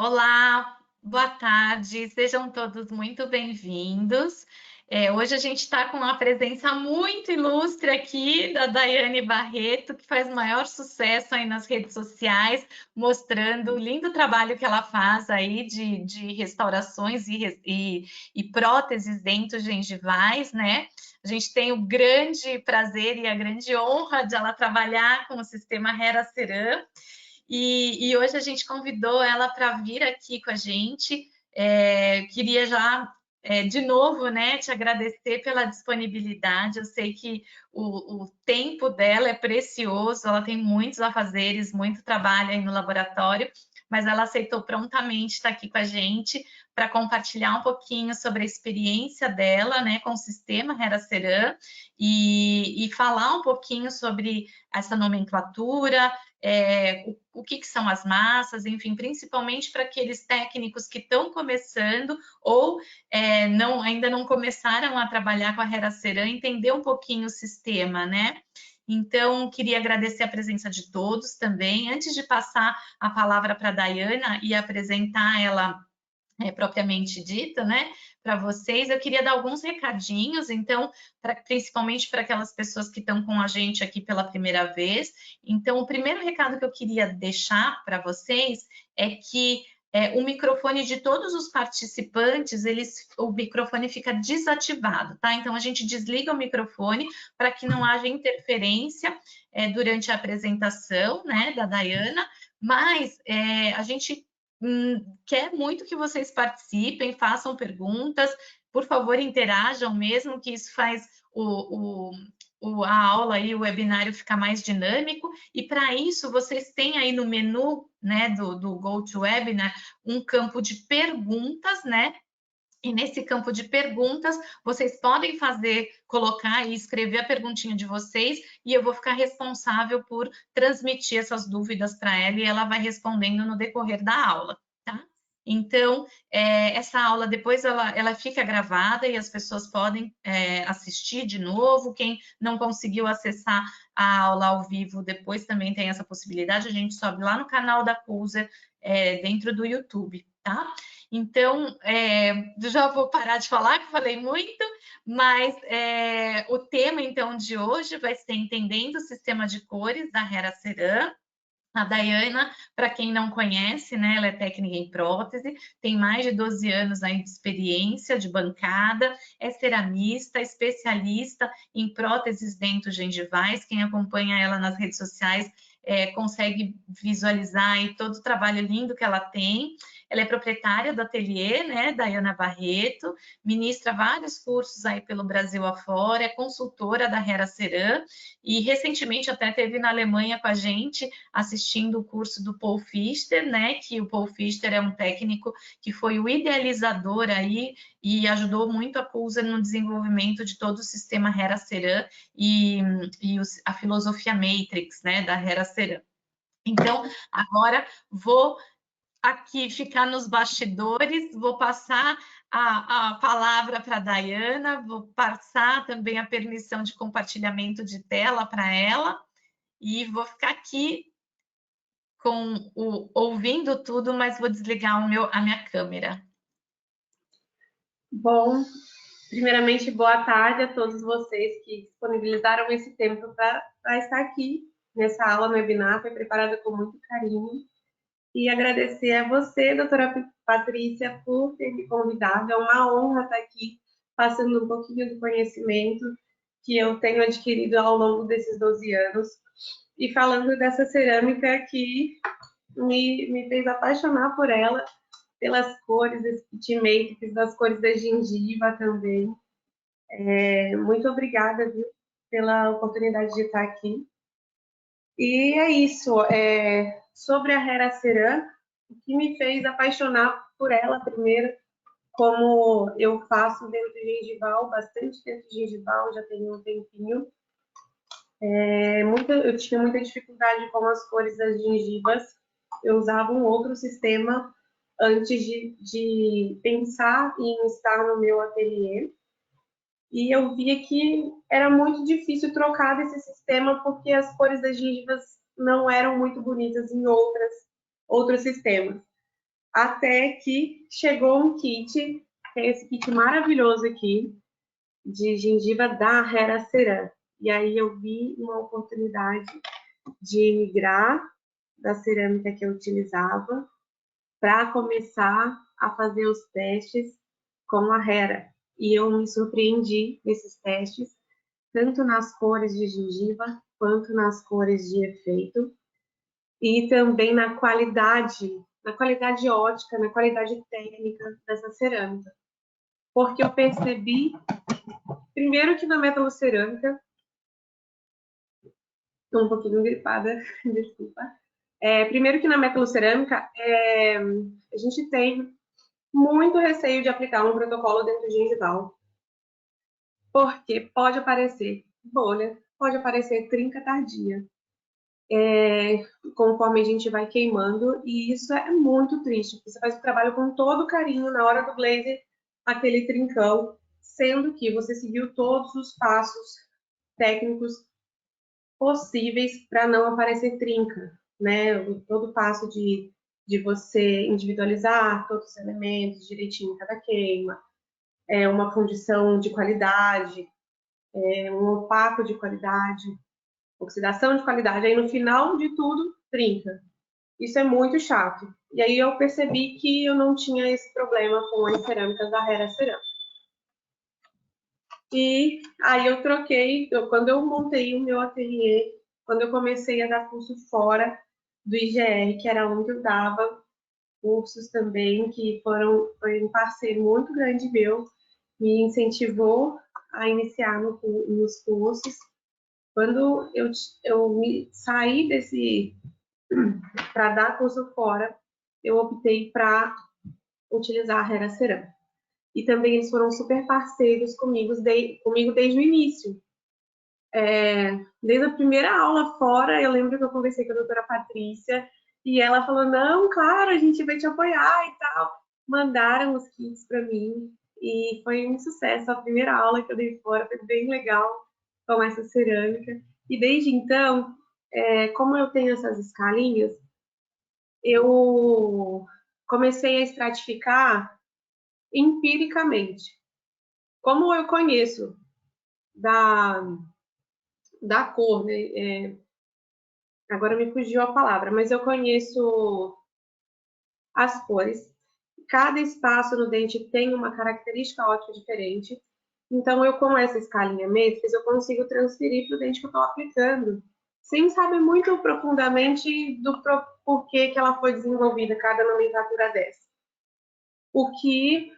Olá, boa tarde, sejam todos muito bem-vindos. Hoje a gente está com uma presença muito ilustre aqui da Daiane Barreto, que faz maior sucesso aí nas redes sociais, mostrando o lindo trabalho que ela faz aí de restaurações e próteses dentogengivais, né? A gente tem o grande prazer e a grande honra de ela trabalhar com o sistema Hera Ceram. E hoje a gente convidou ela para vir aqui com a gente. Queria já, de novo, né, te agradecer pela disponibilidade. Eu sei que o tempo dela é precioso, ela tem muitos afazeres, muito trabalho aí no laboratório, mas ela aceitou prontamente estar aqui com a gente para compartilhar um pouquinho sobre a experiência dela, né, com o sistema Hera Ceram e falar um pouquinho sobre essa nomenclatura, o que são as massas, enfim, principalmente para aqueles técnicos que estão começando ou ainda não começaram a trabalhar com a Hera Ceram, entender um pouquinho o sistema, né? Então, queria agradecer a presença de todos também. Antes de passar a palavra para a Daiana e apresentar ela propriamente dita, né, para vocês, eu queria dar alguns recadinhos, então, principalmente para aquelas pessoas que estão com a gente aqui pela primeira vez. Então, o primeiro recado que eu queria deixar para vocês é que o microfone de todos os participantes, o microfone fica desativado, tá? Então, a gente desliga o microfone para que não haja interferência durante a apresentação, né, da Daiana, mas a gente quer muito que vocês participem, façam perguntas, por favor, interajam mesmo, que isso faz a aula e o webinário ficar mais dinâmico. E para isso, vocês têm aí no menu, né, do GoToWebinar, um campo de perguntas, né? E nesse campo de perguntas, vocês podem colocar e escrever a perguntinha de vocês, e eu vou ficar responsável por transmitir essas dúvidas para ela, e ela vai respondendo no decorrer da aula, tá? Então, essa aula depois ela fica gravada e as pessoas podem assistir de novo. Quem não conseguiu acessar a aula ao vivo, depois também tem essa possibilidade. A gente sobe lá no canal da Pulser, dentro do YouTube, tá? Então, já vou parar de falar, que falei muito, mas o tema, então, de hoje vai ser Entendendo o Sistema de Cores da Hera Ceram. A Daiana, para quem não conhece, né, ela é técnica em prótese, tem mais de 12 anos aí de experiência de bancada, é ceramista, especialista em próteses dentogengivais. Quem acompanha ela nas redes sociais consegue visualizar aí todo o trabalho lindo que ela tem. Ela é proprietária do ateliê, né, Daiana Barreto, ministra vários cursos aí pelo Brasil afora, é consultora da Hera Ceram e recentemente até esteve na Alemanha com a gente assistindo o curso do Paul Fister, né, que o Paul Fister é um técnico que foi o idealizador aí e ajudou muito a Pulser no desenvolvimento de todo o sistema Hera Ceram e a filosofia Matrix, né, da Hera Ceram. Então, agora vou aqui ficar nos bastidores, vou passar a palavra para a Daiana, vou passar também a permissão de compartilhamento de tela para ela e vou ficar aqui ouvindo tudo, mas vou desligar a minha câmera. Bom, primeiramente, boa tarde a todos vocês que disponibilizaram esse tempo para estar aqui nessa aula no webinar. Foi preparada com muito carinho. E agradecer a você, doutora Patrícia, por ter me convidado. É uma honra estar aqui passando um pouquinho do conhecimento que eu tenho adquirido ao longo desses 12 anos e falando dessa cerâmica que me fez apaixonar por ela, pelas cores desse kit matrix, das cores da gengiva também. Muito obrigada, viu, pela oportunidade de estar aqui. E é isso. Sobre a Hera Ceram, o que me fez apaixonar por ela primeiro, como eu faço dentro de gengival, bastante dentro de gengival, já tem um tempinho. Eu tinha muita dificuldade com as cores das gengivas. Eu usava um outro sistema antes de pensar em estar no meu ateliê. E eu via que era muito difícil trocar desse sistema porque as cores das gengivas não eram muito bonitas em outros sistemas. até que chegou um kit, que é esse kit maravilhoso aqui, de gengiva da Hera Ceram. E aí eu vi uma oportunidade de migrar da cerâmica que eu utilizava para começar a fazer os testes com a Hera. E eu me surpreendi nesses testes, tanto nas cores de gengiva, quanto nas cores de efeito, e também na qualidade ótica, na qualidade técnica dessa cerâmica. Porque eu percebi, primeiro que na metalocerâmica, estou um pouquinho gripada, desculpa. Primeiro que na metalocerâmica, a gente tem muito receio de aplicar um protocolo dentro de gengival, porque pode aparecer bolha, pode aparecer trinca tardia, conforme a gente vai queimando, e isso é muito triste. Você faz o trabalho com todo carinho, na hora do glaze, aquele trincão, sendo que você seguiu todos os passos técnicos possíveis para não aparecer trinca, né? Todo o passo de você individualizar todos os elementos direitinho em cada queima, uma fundição de qualidade, um opaco de qualidade, oxidação de qualidade. Aí no final de tudo, trinca. Isso é muito chato. E aí eu percebi que eu não tinha esse problema com as cerâmicas da Hera Ceram. E aí eu troquei, quando eu montei o meu ateliê, quando eu comecei a dar curso fora do IGR, que era onde eu dava cursos também, que foi um parceiro muito grande meu, me incentivou a iniciar nos cursos. Quando eu me saí para dar curso fora, eu optei para utilizar a Hera Ceram. E também eles foram super parceiros comigo desde o início. Desde a primeira aula fora, eu lembro que eu conversei com a doutora Patrícia e ela falou, não, claro, a gente vai te apoiar e tal. Mandaram os kits para mim e foi um sucesso. A primeira aula que eu dei fora foi bem legal com essa cerâmica. E desde então, como eu tenho essas escalinhas, eu comecei a estratificar empiricamente. Como eu conheço da cor, né? Agora me fugiu a palavra, mas eu conheço as cores. Cada espaço no dente tem uma característica ótica diferente. Então, eu com essa escalinha Matrix, eu consigo transferir para o dente que eu estou aplicando, sem saber muito profundamente do porquê que ela foi desenvolvida, cada nomenclatura dessa. O que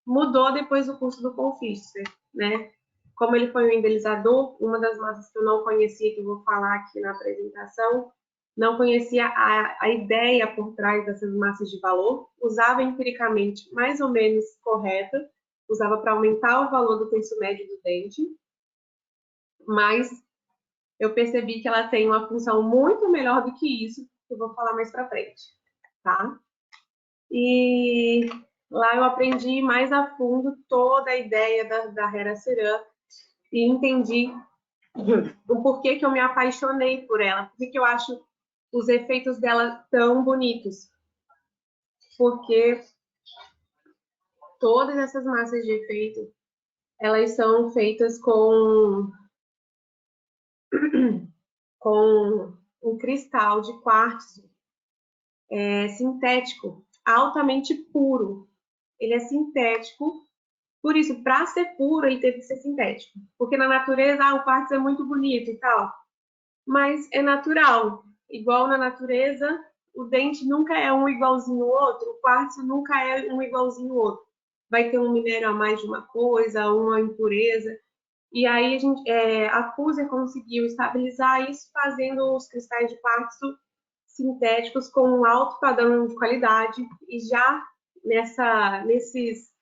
mudou depois do curso do Confister, né? Como ele foi um endelizador, uma das massas que eu não conhecia, que eu vou falar aqui na apresentação, não conhecia a ideia por trás dessas massas de valor, usava empiricamente mais ou menos correta, usava para aumentar o valor do terço médio do dente, mas eu percebi que ela tem uma função muito melhor do que isso, que eu vou falar mais para frente, tá? E lá eu aprendi mais a fundo toda a ideia da Hera Ceram e entendi o porquê que eu me apaixonei por ela, por que eu acho os efeitos dela tão bonitos. Porque todas essas massas de efeito, elas são feitas com um cristal de quartzo sintético, altamente puro. Ele é sintético, por isso, para ser puro, ele teve que ser sintético. Porque na natureza, o quartzo é muito bonito e tal, mas é natural. Igual na natureza, o dente nunca é um igualzinho ao outro, o quartzo nunca é um igualzinho ao outro. Vai ter um minério a mais de uma coisa, uma impureza. E aí a Cuser conseguiu estabilizar isso fazendo os cristais de quartzo sintéticos com um alto padrão de qualidade. E já nesses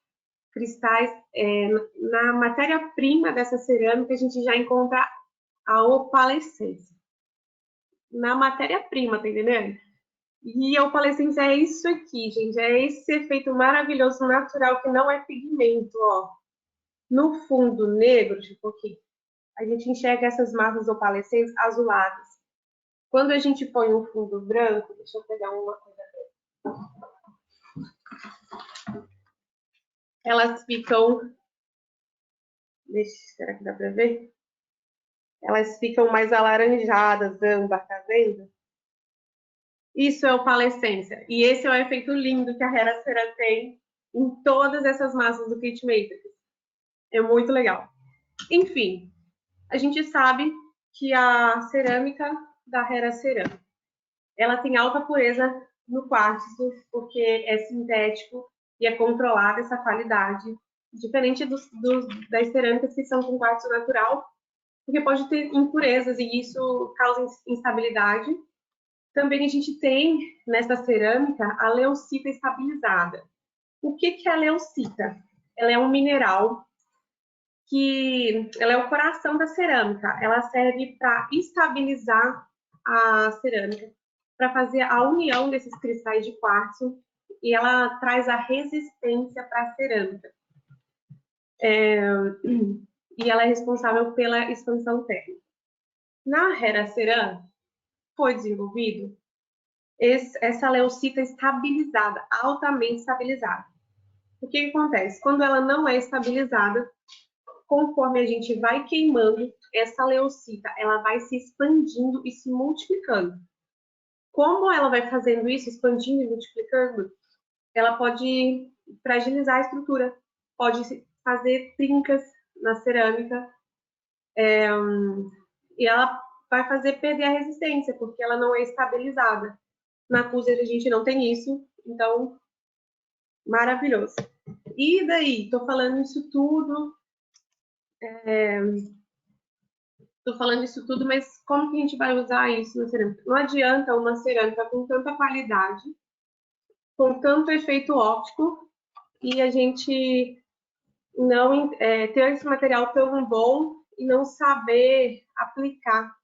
cristais, na matéria-prima dessa cerâmica, a gente já encontra a opalescência. Na matéria-prima, tá entendendo? E a opalescência é isso aqui, gente. É esse efeito maravilhoso natural que não é pigmento, ó. No fundo negro, tipo aqui, a gente enxerga essas massas opalescentes azuladas. Quando a gente põe um fundo branco, deixa eu pegar uma coisa. elas ficam... será que dá para ver? Elas ficam mais alaranjadas, âmbar, tá vendo? Isso é opalescência. E esse é o efeito lindo que a Hera Cera tem em todas essas massas do Kit Matrix. É muito legal. Enfim, a gente sabe que a cerâmica da Hera Cera, ela tem alta pureza no quartzo, porque é sintético e é controlada essa qualidade, diferente das cerâmicas que são com quartzo natural, porque pode ter impurezas e isso causa instabilidade. Também a gente tem nessa cerâmica a leucita estabilizada. O que é a leucita? Ela é um mineral que ela é o coração da cerâmica. Ela serve para estabilizar a cerâmica, para fazer a união desses cristais de quartzo, e ela traz a resistência para a cerâmica. E ela é responsável pela expansão térmica. Na Hera Ceram foi desenvolvido essa leucita estabilizada, altamente estabilizada. O que acontece? Quando ela não é estabilizada, conforme a gente vai queimando, essa leucita ela vai se expandindo e se multiplicando. Como ela vai fazendo isso, expandindo e multiplicando, ela pode fragilizar a estrutura, pode fazer trincas na cerâmica, e ela vai fazer perder a resistência, porque ela não é estabilizada. Na Cuser a gente não tem isso, então, maravilhoso. E daí? Tô falando isso tudo, mas como que a gente vai usar isso na cerâmica? Não adianta uma cerâmica com tanta qualidade, com tanto efeito óptico, e a gente não ter esse material tão bom e não saber aplicar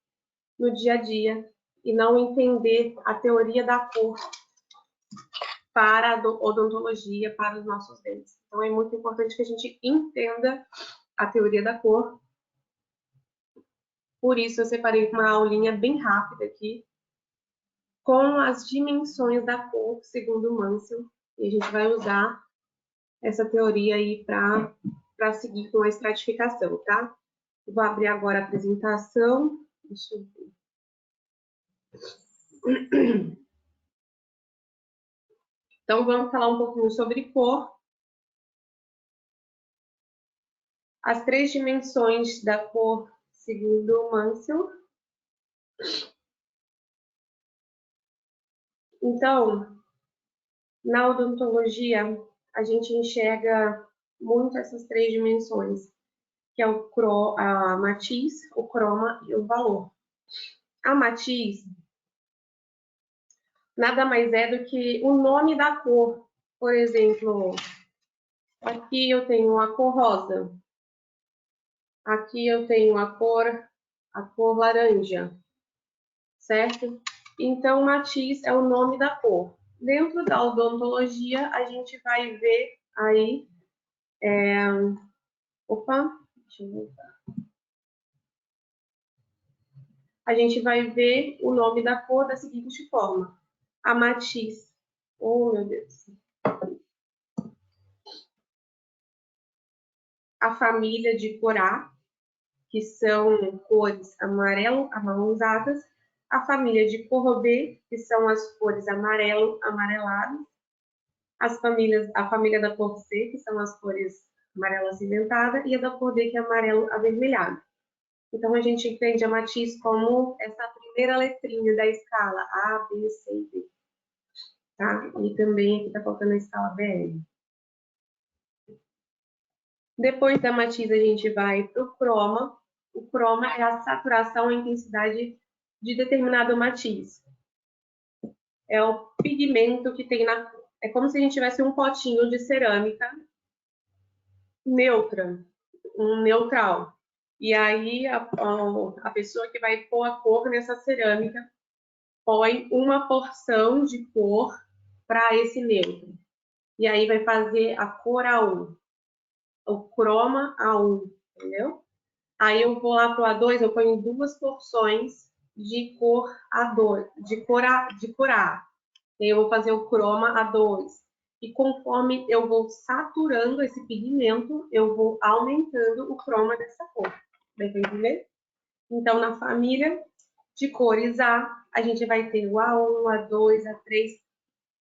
no dia a dia e não entender a teoria da cor para a odontologia, para os nossos dentes. Então, é muito importante que a gente entenda a teoria da cor. Por isso, eu separei uma aulinha bem rápida aqui, com as dimensões da cor, segundo o Mansell. E a gente vai usar essa teoria aí para seguir com a estratificação, tá? Eu vou abrir agora a apresentação. Deixa eu ver. Então, vamos falar um pouquinho sobre cor. As 3 dimensões da cor, segundo o Mansell. Então, na odontologia, a gente enxerga muito essas 3 dimensões, que é a matiz, o croma e o valor. A matiz nada mais é do que o nome da cor. Por exemplo, aqui eu tenho a cor rosa. Aqui eu tenho a cor laranja, certo? Então, matiz é o nome da cor. Dentro da odontologia, a gente vai ver aí... Opa, deixa eu voltar. A gente vai ver o nome da cor da seguinte forma. A matiz. Oh, meu Deus. A família de cor A, que são cores amarelo, amarronzadas. A família de cor B, que são as cores amarelo, amarelado. A família da cor C, que são as cores amarelo acinzentada, e a da cor D, que é amarelo avermelhado. Então, a gente entende a matiz como essa primeira letrinha da escala A, B, C e D. Tá? E também aqui está faltando a escala BL. Depois da matiz, a gente vai para o croma. O croma é a saturação e intensidade de determinado matiz. É o pigmento que tem na... É como se a gente tivesse um potinho de cerâmica neutra, um neutral. E aí, a pessoa que vai pôr a cor nessa cerâmica põe uma porção de cor para esse neutro. E aí vai fazer a cor A1, o croma A1, entendeu? Aí eu vou lá para o A2, eu ponho 2 porções de cor A2, de cor A. E aí eu vou fazer o croma A2. E conforme eu vou saturando esse pigmento, eu vou aumentando o croma dessa cor. Dá pra entender? Então, na família de cores A gente vai ter o A1, A2, A3.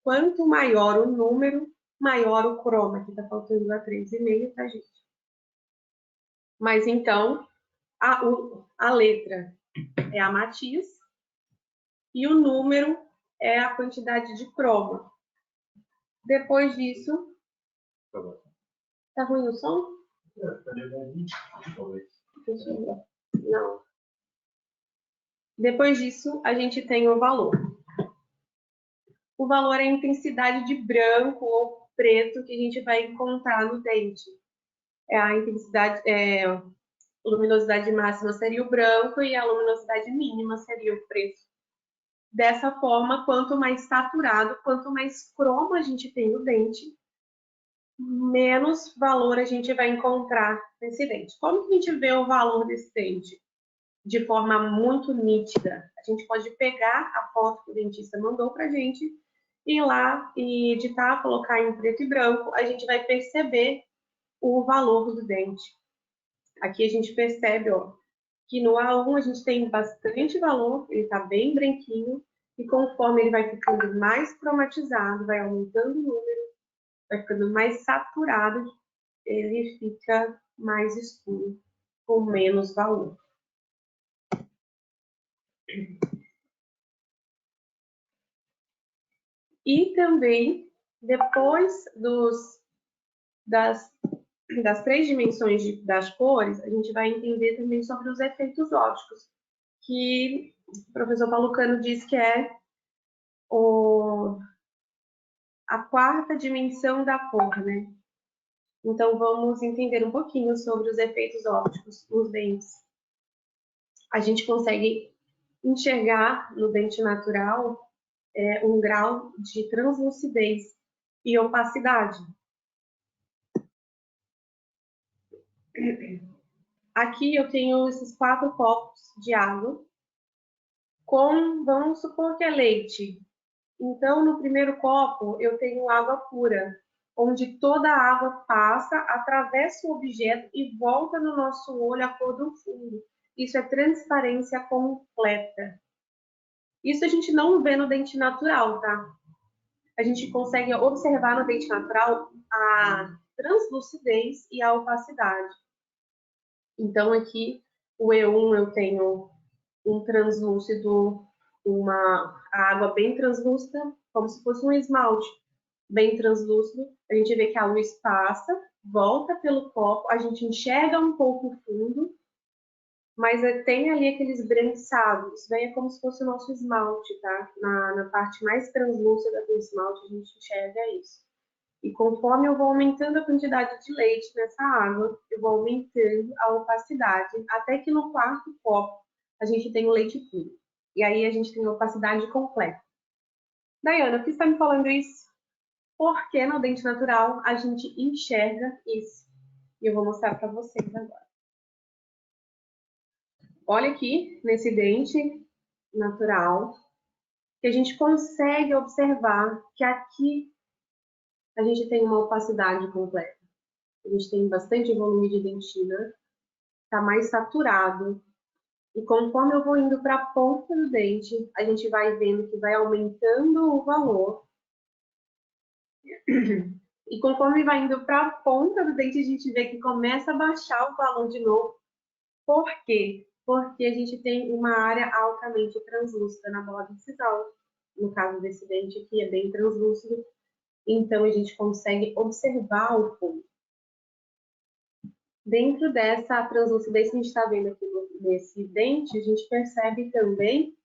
Quanto maior o número, maior o croma. Aqui tá faltando A3,5 pra gente. Mas então, a letra é a matiz e o número é a quantidade de croma. Depois disso... Tá ruim o som? Não. Depois disso, a gente tem o valor. O valor é a intensidade de branco ou preto que a gente vai encontrar no dente. A intensidade, a luminosidade máxima seria o branco e a luminosidade mínima seria o preto. Dessa forma, quanto mais saturado, quanto mais cromo a gente tem no dente, menos valor a gente vai encontrar nesse dente. Como que a gente vê o valor desse dente? De forma muito nítida. A gente pode pegar a foto que o dentista mandou pra gente, ir lá e editar, colocar em preto e branco, a gente vai perceber o valor do dente. Aqui a gente percebe, ó, que no A1 a gente tem bastante valor, ele tá bem branquinho, e conforme ele vai ficando mais cromatizado, vai aumentando o número, vai ficando mais saturado, ele fica mais escuro, com menos valor. E também, depois das 3 dimensões das cores, a gente vai entender também sobre os efeitos ópticos, que o professor Paulo Cano diz que é a 4ª dimensão da cor, né? Então, vamos entender um pouquinho sobre os efeitos ópticos nos dentes. A gente consegue enxergar no dente natural um grau de translucidez e opacidade. Aqui eu tenho esses 4 copos de água vamos supor que é leite. Então, no primeiro copo, eu tenho água pura, onde toda a água passa, atravessa o objeto e volta no nosso olho a cor do fundo. Isso é transparência completa. Isso a gente não vê no dente natural, tá? A gente consegue observar no dente natural a translucidez e a opacidade. Então, aqui, o E1 eu tenho um translúcido, a água bem translúcida, como se fosse um esmalte bem translúcido. A gente vê que a luz passa, volta pelo copo, a gente enxerga um pouco o fundo, mas tem ali aqueles esbranquiçados. Isso daí é como se fosse o nosso esmalte, tá? Na parte mais translúcida do esmalte, a gente enxerga isso. E conforme eu vou aumentando a quantidade de leite nessa água, eu vou aumentando a opacidade, até que no 4º copo a gente tem o leite puro. E aí a gente tem a opacidade completa. Daiana, por que você está me falando isso? Porque no dente natural a gente enxerga isso. E eu vou mostrar para vocês agora. Olha aqui nesse dente natural, que a gente consegue observar que aqui a gente tem uma opacidade completa. A gente tem bastante volume de dentina, está mais saturado. E conforme eu vou indo para a ponta do dente, a gente vai vendo que vai aumentando o valor. E conforme vai indo para a ponta do dente, a gente vê que começa a baixar o valor de novo. Por quê? Porque a gente tem uma área altamente translúcida na bola de incisão. No caso desse dente aqui, é bem translúcido. Então, a gente consegue observar o fundo. Dentro dessa translucidez que a gente está vendo aqui nesse dente, a gente percebe também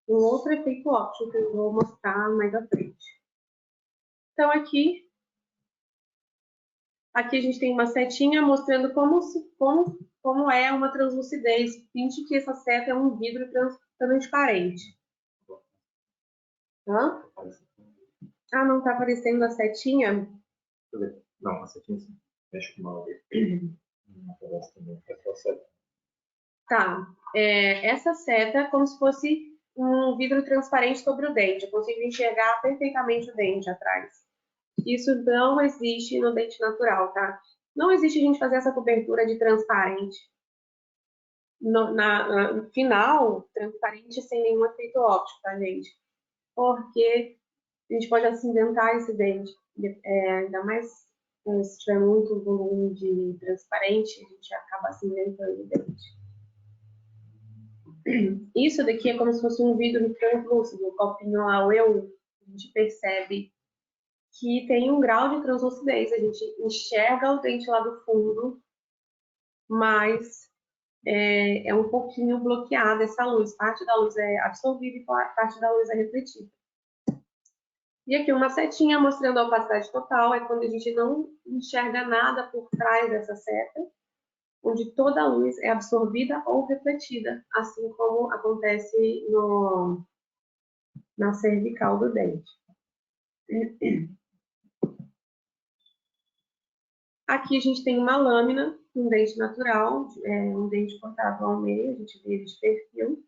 um outro efeito óptico que eu vou mostrar mais à frente. Então, aqui a gente tem uma setinha mostrando como é uma translucidez. Pinte que essa seta é um vidro transparente. Hã? Ah, não está aparecendo a setinha? Não, a setinha sim. Mexe com uma vez. Não aparece também, é só seta. Tá. Essa seta é como se fosse um vidro transparente sobre o dente. Eu consigo enxergar perfeitamente o dente atrás. Isso não existe no dente natural, tá? Não existe a gente fazer essa cobertura de transparente. No final, transparente sem nenhum efeito óptico, tá, gente? Porque a gente pode acinzentar esse dente, ainda mais se tiver muito volume de transparente, a gente acaba acinzentando o dente. Isso daqui é como se fosse um vidro translúcido, o copinho lá, o E1. A gente percebe que tem um grau de translucidez, a gente enxerga o dente lá do fundo, mas é um pouquinho bloqueada essa luz. Parte da luz é absorvida e parte da luz é refletida. E aqui uma setinha mostrando a opacidade total, é quando a gente não enxerga nada por trás dessa seta, onde toda a luz é absorvida ou refletida, assim como acontece na cervical do dente. Aqui a gente tem uma lâmina, um dente natural, um dente cortado ao meio, a gente vê ele de perfil.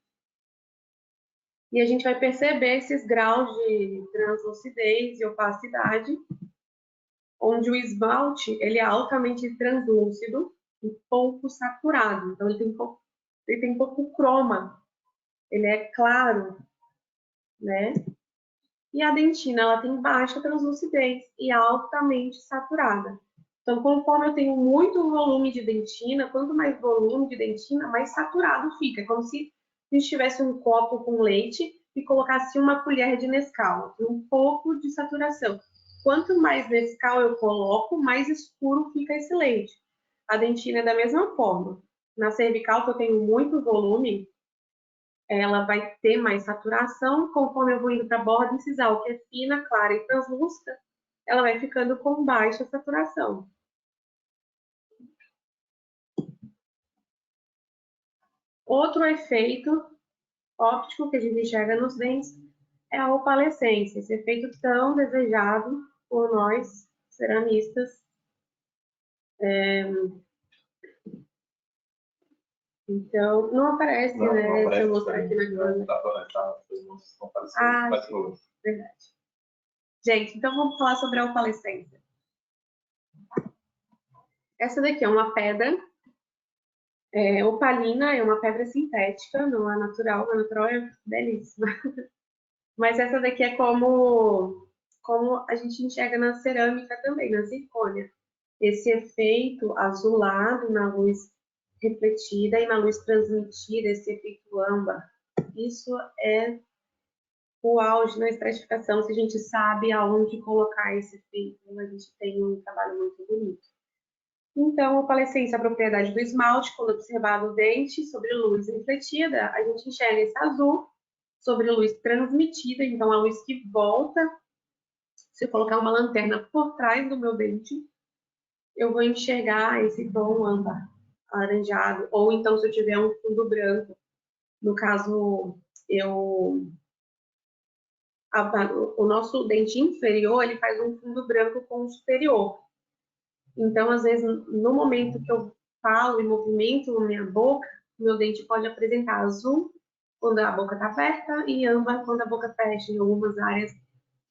E a gente vai perceber esses graus de translucidez e opacidade, onde o esmalte ele é altamente translúcido e pouco saturado. Então, ele tem pouco croma, ele é claro, né? E a dentina, ela tem baixa translucidez e altamente saturada. Então, conforme eu tenho muito volume de dentina, quanto mais volume de dentina, mais saturado fica. É como se a gente tivesse um copo com leite e colocasse uma colher de Nescau, um pouco de saturação. Quanto mais Nescau eu coloco, mais escuro fica esse leite. A dentina é da mesma forma. Na cervical, que eu tenho muito volume, ela vai ter mais saturação. Conforme eu vou indo para a borda incisal, que é fina, clara e translúcida, ela vai ficando com baixa saturação. Outro efeito óptico que a gente enxerga nos dentes é a opalescência, esse efeito tão desejado por nós, ceramistas. Então, não aparece, não, né? Não aparece, deixa eu mostrar aqui na câmera. Verdade. Gente, então vamos falar sobre a opalescência. Essa daqui é uma pedra opalina, é uma pedra sintética, não é natural. A natural é belíssima. Mas essa daqui é como a gente enxerga na cerâmica também, na zircônia. Esse efeito azulado na luz refletida e na luz transmitida, esse efeito âmbar. Isso é o auge na estratificação. Se a gente sabe aonde colocar esse efeito, a gente tem um trabalho muito bonito. Então, a opalescência é a propriedade do esmalte, quando observado o dente sobre luz refletida, a gente enxerga esse azul sobre luz transmitida, então a luz que volta. Se eu colocar uma lanterna por trás do meu dente, eu vou enxergar esse tom âmbar, alaranjado, ou então se eu tiver um fundo branco, no caso, o nosso dente inferior, ele faz um fundo branco com o superior. Então, às vezes, no momento que eu falo e movimento a minha boca, meu dente pode apresentar azul quando a boca está aberta e âmbar quando a boca fecha, em algumas áreas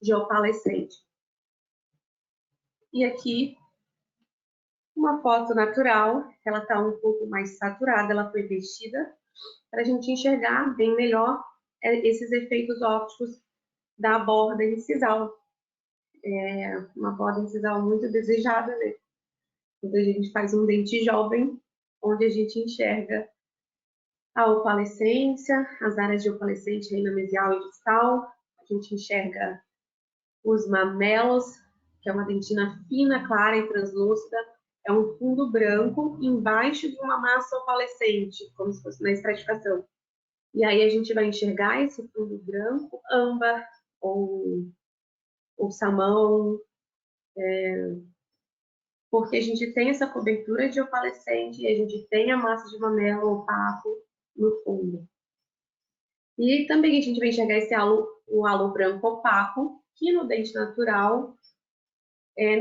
de opalescente. E aqui, uma foto natural, ela está um pouco mais saturada, ela foi vestida, para a gente enxergar bem melhor esses efeitos ópticos da borda incisal. É uma borda incisal muito desejada, né? Quando a gente faz um dente jovem, onde a gente enxerga a opalescência, as áreas de opalescente, reina mesial e distal, a gente enxerga os mamelos, que é uma dentina fina, clara e translúcida, é um fundo branco embaixo de uma massa opalescente, como se fosse na estratificação. E aí a gente vai enxergar esse fundo branco, âmbar ou salmão, porque a gente tem essa cobertura de opalescente e a gente tem a massa de mamelo opaco no fundo. E também a gente vai enxergar o halo branco opaco, que no dente natural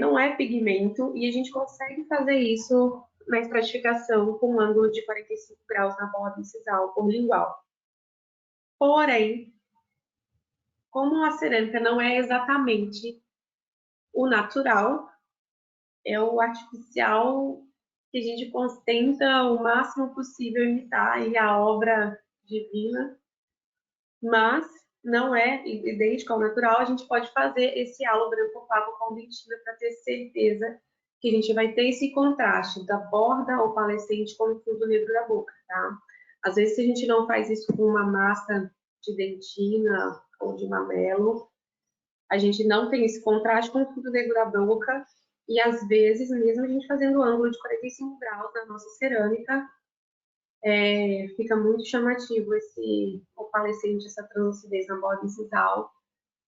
não é pigmento, e a gente consegue fazer isso na estratificação com um ângulo de 45 graus na borda incisal por lingual. Porém, como a cerâmica não é exatamente O natural é o artificial que a gente tenta o máximo possível imitar aí a obra divina, mas não é idêntico ao natural. A gente pode fazer esse halo branco opaco com dentina para ter certeza que a gente vai ter esse contraste da borda opalescente com o fundo negro da boca, tá? Às vezes, se a gente não faz isso com uma massa de dentina ou de mamelo, a gente não tem esse contraste com o fundo negro da boca, e às vezes, mesmo a gente fazendo ângulo de 45 graus na nossa cerâmica, fica muito chamativo esse opalescente, essa translucidez na borda incisal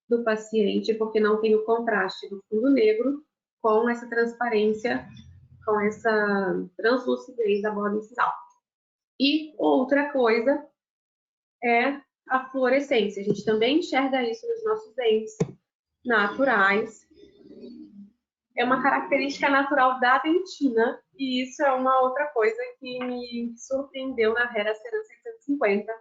do paciente, porque não tem o contraste do fundo negro com essa transparência, com essa translucidez da borda incisal. E outra coisa é a fluorescência. A gente também enxerga isso nos nossos dentes naturais. É uma característica natural da dentina, e isso é uma outra coisa que me surpreendeu na Hera Ceram 650,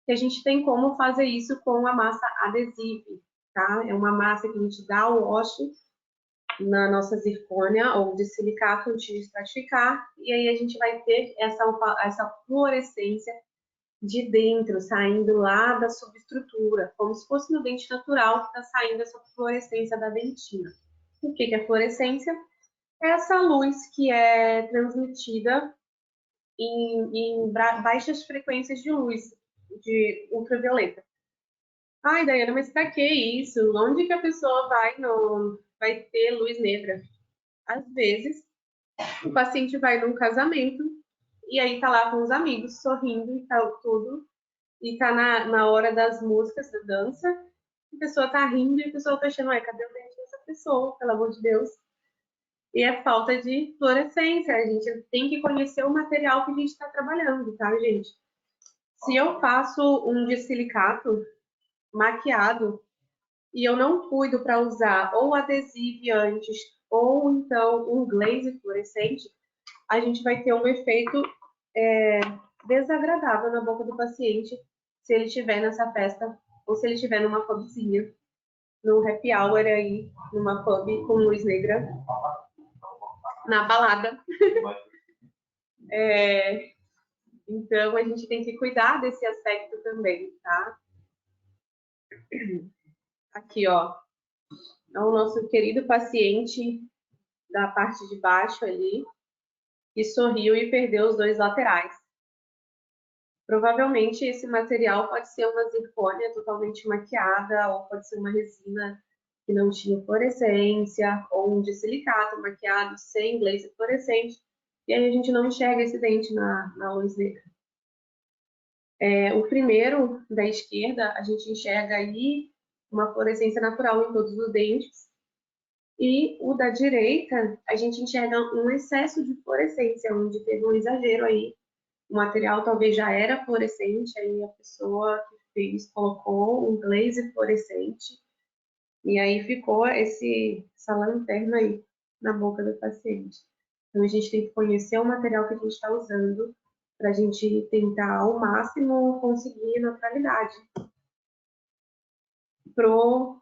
que a gente tem como fazer isso com a massa adesiva, tá? É uma massa que a gente dá o wash na nossa zircônia ou de silicato antes de estratificar, e aí a gente vai ter essa fluorescência de dentro, saindo lá da subestrutura, como se fosse no dente natural que está saindo essa fluorescência da dentina. O que é fluorescência? É essa luz que é transmitida em baixas frequências de luz, de ultravioleta. Ai, Daiana, mas para que isso? Onde que a pessoa vai ter luz negra? Às vezes, o paciente vai num casamento e aí tá lá com os amigos, sorrindo e tal, tudo, e tá na hora das músicas, da dança, a pessoa tá rindo e a pessoa tá achando, cadê o dente dessa pessoa, pelo amor de Deus? E é falta de fluorescência. A gente tem que conhecer o material que a gente está trabalhando, tá, gente? Se eu faço um de silicato maquiado e eu não cuido para usar ou adesivo antes ou então um glaze fluorescente, a gente vai ter um efeito desagradável na boca do paciente se ele estiver nessa festa ou se ele estiver numa pubzinha, num happy hour aí, numa pub com luz negra, na balada. Então, a gente tem que cuidar desse aspecto também, tá? Aqui, ó, é o nosso querido paciente da parte de baixo ali, que sorriu e perdeu os dois laterais. Provavelmente esse material pode ser uma zircônia totalmente maquiada, ou pode ser uma resina que não tinha fluorescência, ou um de silicato maquiado sem glaze fluorescente, e aí a gente não enxerga esse dente na luz negra. O primeiro, da esquerda, a gente enxerga aí uma fluorescência natural em todos os dentes, e o da direita, a gente enxerga um excesso de fluorescência, onde teve um exagero aí. O material talvez já era fluorescente, aí a pessoa que fez colocou um glaze fluorescente, e aí ficou essa lanterna aí na boca do paciente. Então, a gente tem que conhecer o material que a gente está usando para a gente tentar ao máximo conseguir neutralidade pro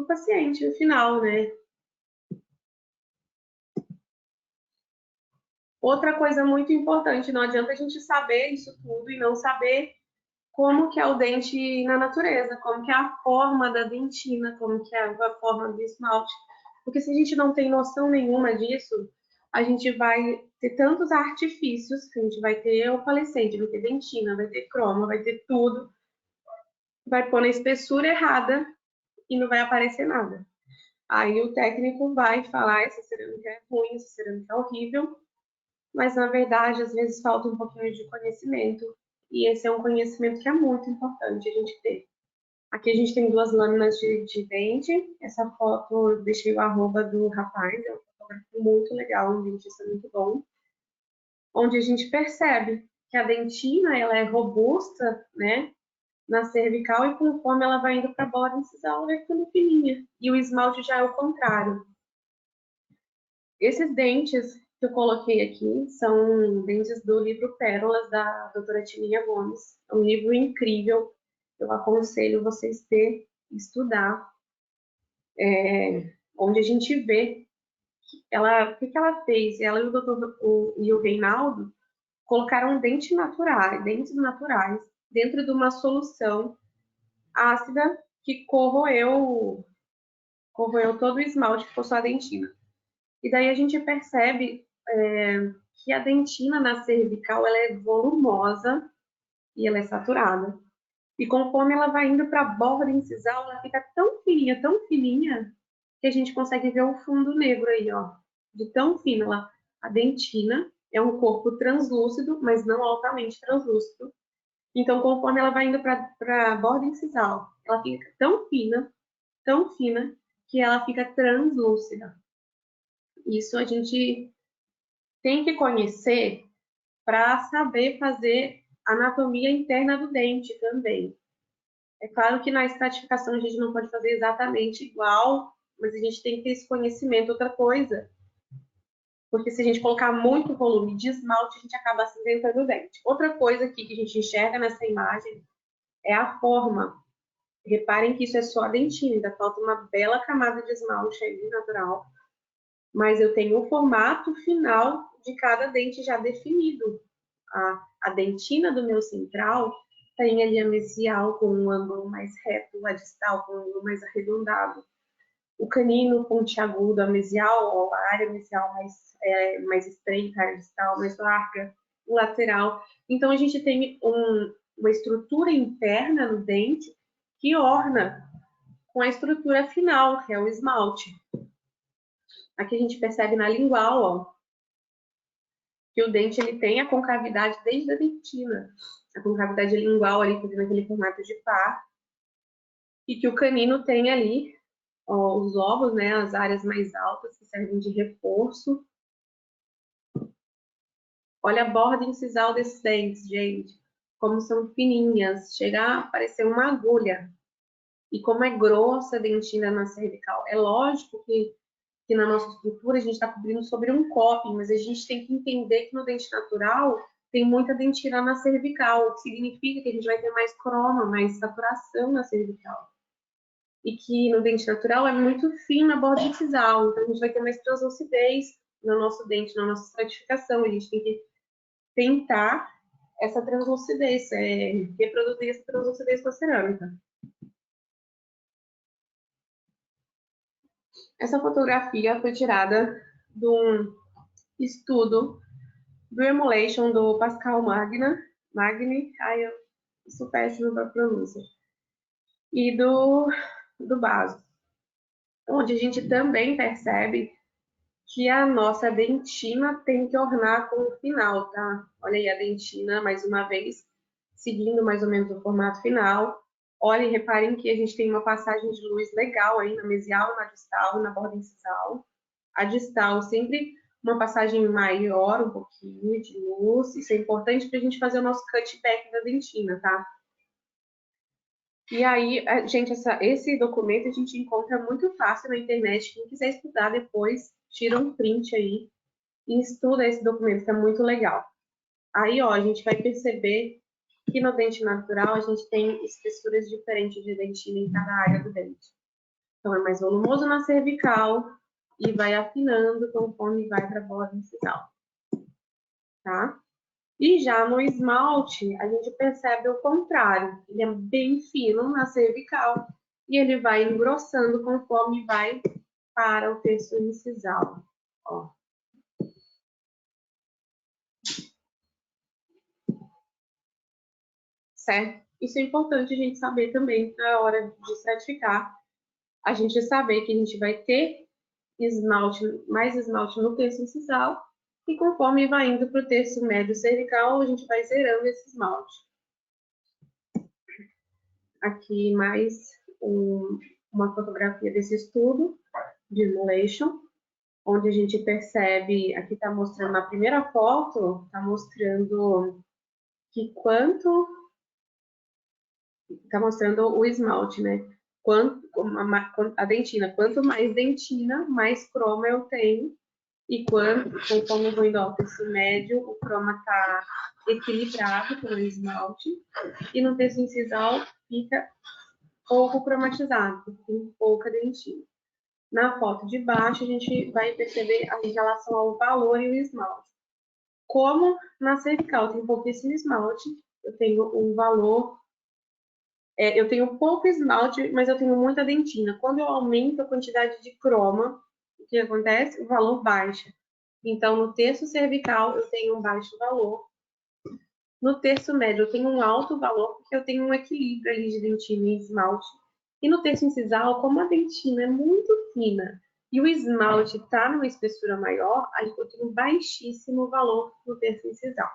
paciente no final, né? Outra coisa muito importante, não adianta a gente saber isso tudo e não saber como que é o dente na natureza, como que é a forma da dentina, como que é a forma do esmalte. Porque se a gente não tem noção nenhuma disso, a gente vai ter tantos artifícios, que a gente vai ter opalescente, vai ter dentina, vai ter croma, vai ter tudo, vai pôr na espessura errada e não vai aparecer nada. Aí o técnico vai falar, essa cerâmica é ruim, essa cerâmica é horrível, mas na verdade às vezes falta um pouquinho de conhecimento, e esse é um conhecimento que é muito importante a gente ter. Aqui a gente tem duas lâminas de dente. Essa foto eu deixei o arroba do rapaz, é um fotógrafo muito legal, um dentista muito bom, onde a gente percebe que a dentina ela é robusta, né, na cervical, e conforme ela vai indo para a borda incisal, ela vai ficando fininha. E o esmalte já é o contrário. Esses dentes que eu coloquei aqui são dentes do livro Pérolas, da doutora Tininha Gomes. É um livro incrível. Eu aconselho vocês estudar. onde a gente vê o que ela fez. Ela e o doutor e o Reinaldo colocaram dentes naturais dentro de uma solução ácida que corroeu todo o esmalte, ficou só a dentina. E daí a gente percebe que a dentina na cervical ela é volumosa e ela é saturada. E conforme ela vai indo para a borda incisal, ela fica tão fininha, que a gente consegue ver o fundo negro aí, ó. De tão fina. A dentina é um corpo translúcido, mas não altamente translúcido. Então, conforme ela vai indo para a borda incisal, ela fica tão fina, que ela fica translúcida. Isso a gente tem que conhecer para saber fazer anatomia interna do dente também. É claro que na estratificação a gente não pode fazer exatamente igual, mas a gente tem que ter esse conhecimento. Outra coisa, porque se a gente colocar muito volume de esmalte, a gente acaba acinzentando o dente. Outra coisa aqui que a gente enxerga nessa imagem é a forma. Reparem que isso é só a dentina, ainda falta uma bela camada de esmalte aí, natural. Mas eu tenho o formato final de cada dente já definido. A dentina do meu central tem ali a mesial com um ângulo mais reto, a distal com um ângulo mais arredondado. O canino pontiagudo, a mesial, a área mesial mais estreita, a área distal mais larga, o lateral. Então, a gente tem uma estrutura interna no dente que orna com a estrutura final, que é o esmalte. Aqui a gente percebe na lingual, ó, que o dente ele tem a concavidade desde a dentina. A concavidade lingual ali, fazendo aquele formato de pá. E que o canino tem ali ó, os lobos, né, as áreas mais altas que servem de reforço. Olha a borda incisal desses dentes, gente. Como são fininhas. Chega a parecer uma agulha. E como é grossa a dentina na cervical. É lógico que na nossa estrutura a gente está cobrindo sobre um coping, mas a gente tem que entender que no dente natural tem muita dentina na cervical, o que significa que a gente vai ter mais croma, mais saturação na cervical. E que no dente natural é muito fina a borda incisal, então a gente vai ter mais translucidez no nosso dente, na nossa estratificação. A gente tem que tentar essa translucidez, reproduzir essa translucidez com a cerâmica. Essa fotografia foi tirada de um estudo do Emulation do Pascal Magni, eu sou péssima para pronúncia, e do Basso, onde a gente também percebe que a nossa dentina tem que ornar com o final, tá? Olha aí a dentina, mais uma vez, seguindo mais ou menos o formato final. Olhem, reparem que a gente tem uma passagem de luz legal aí na mesial, na distal, na borda incisal. A distal sempre uma passagem maior, um pouquinho de luz. Isso é importante para a gente fazer o nosso cutback da dentina, tá? E aí, gente, esse documento a gente encontra muito fácil na internet. Quem quiser estudar depois, tira um print aí e estuda esse documento, que é muito legal. Aí, ó, a gente vai perceber que no dente natural a gente tem espessuras diferentes de dentina em cada área do dente. Então, é mais volumoso na cervical e vai afinando conforme vai para a borda incisal, tá? E já no esmalte, a gente percebe o contrário. Ele é bem fino na cervical e ele vai engrossando conforme vai para o terço incisal. Ó. Certo? Isso é importante a gente saber também na hora de estratificar. A gente saber que a gente vai ter mais esmalte no terço incisal e conforme vai indo para o terço médio cervical, a gente vai zerando esse esmalte. Aqui mais uma fotografia desse estudo de Emulation, onde a gente percebe, aqui está mostrando na primeira foto, está mostrando que está mostrando o esmalte, né? A dentina, quanto mais dentina, mais croma eu tenho. E conforme eu vou indo ao terço médio, o croma está equilibrado com o esmalte. E no terço incisal fica pouco cromatizado, porque tem pouca dentina. Na foto de baixo, a gente vai perceber em relação ao valor e o esmalte. Como na cervical tem pouquíssimo esmalte, eu tenho um valor, eu tenho pouco esmalte, mas eu tenho muita dentina. Quando eu aumento a quantidade de croma, o que acontece? O valor baixa. Então, no terço cervical, eu tenho um baixo valor. No terço médio, eu tenho um alto valor, porque eu tenho um equilíbrio ali de dentina e esmalte. E no terço incisal, como a dentina é muito fina e o esmalte está numa espessura maior, eu tenho um baixíssimo valor no terço incisal.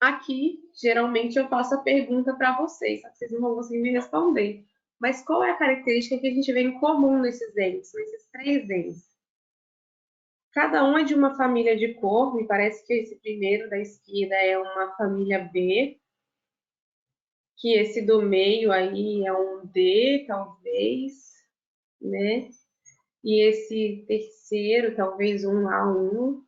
Aqui, geralmente, eu faço a pergunta para vocês, só que vocês não vão conseguir me responder. Mas qual é a característica que a gente vê em comum nesses dentes, nesses 3 dentes? Cada um é de uma família de cor, me parece que esse primeiro da esquerda é uma família B, que esse do meio aí é um D, talvez, né? E esse terceiro, talvez um A1.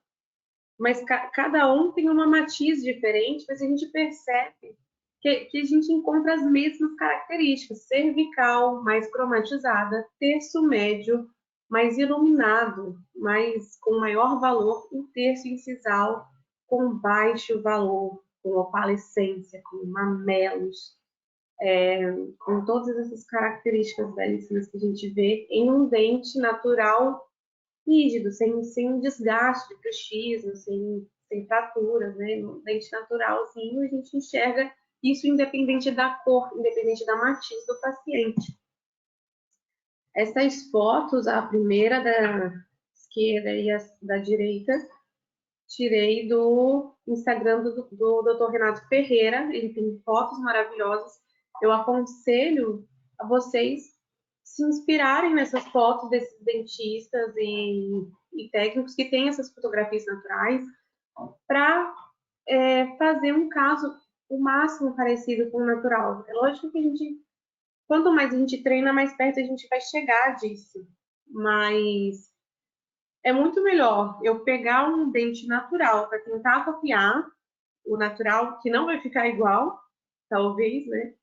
Mas cada um tem uma matiz diferente, mas a gente percebe que a gente encontra as mesmas características. Cervical, mais cromatizada, terço médio, mais iluminado, mais, com maior valor, e terço incisal, com baixo valor, com opalescência, com mamelos, com todas essas características belíssimas que a gente vê em um dente natural rígido, sem desgaste de bruxismo, sem fraturas, né? No dente naturalzinho, a gente enxerga isso independente da cor, independente da matiz do paciente. Essas fotos, a primeira da esquerda e a da direita, tirei do Instagram do Dr. Renato Ferreira, ele tem fotos maravilhosas. Eu aconselho a vocês se inspirarem nessas fotos desses dentistas e técnicos que têm essas fotografias naturais para fazer um caso o máximo parecido com o natural. É lógico que a gente, quanto mais a gente treina, mais perto a gente vai chegar disso, mas é muito melhor eu pegar um dente natural para tentar copiar o natural, que não vai ficar igual, talvez, né?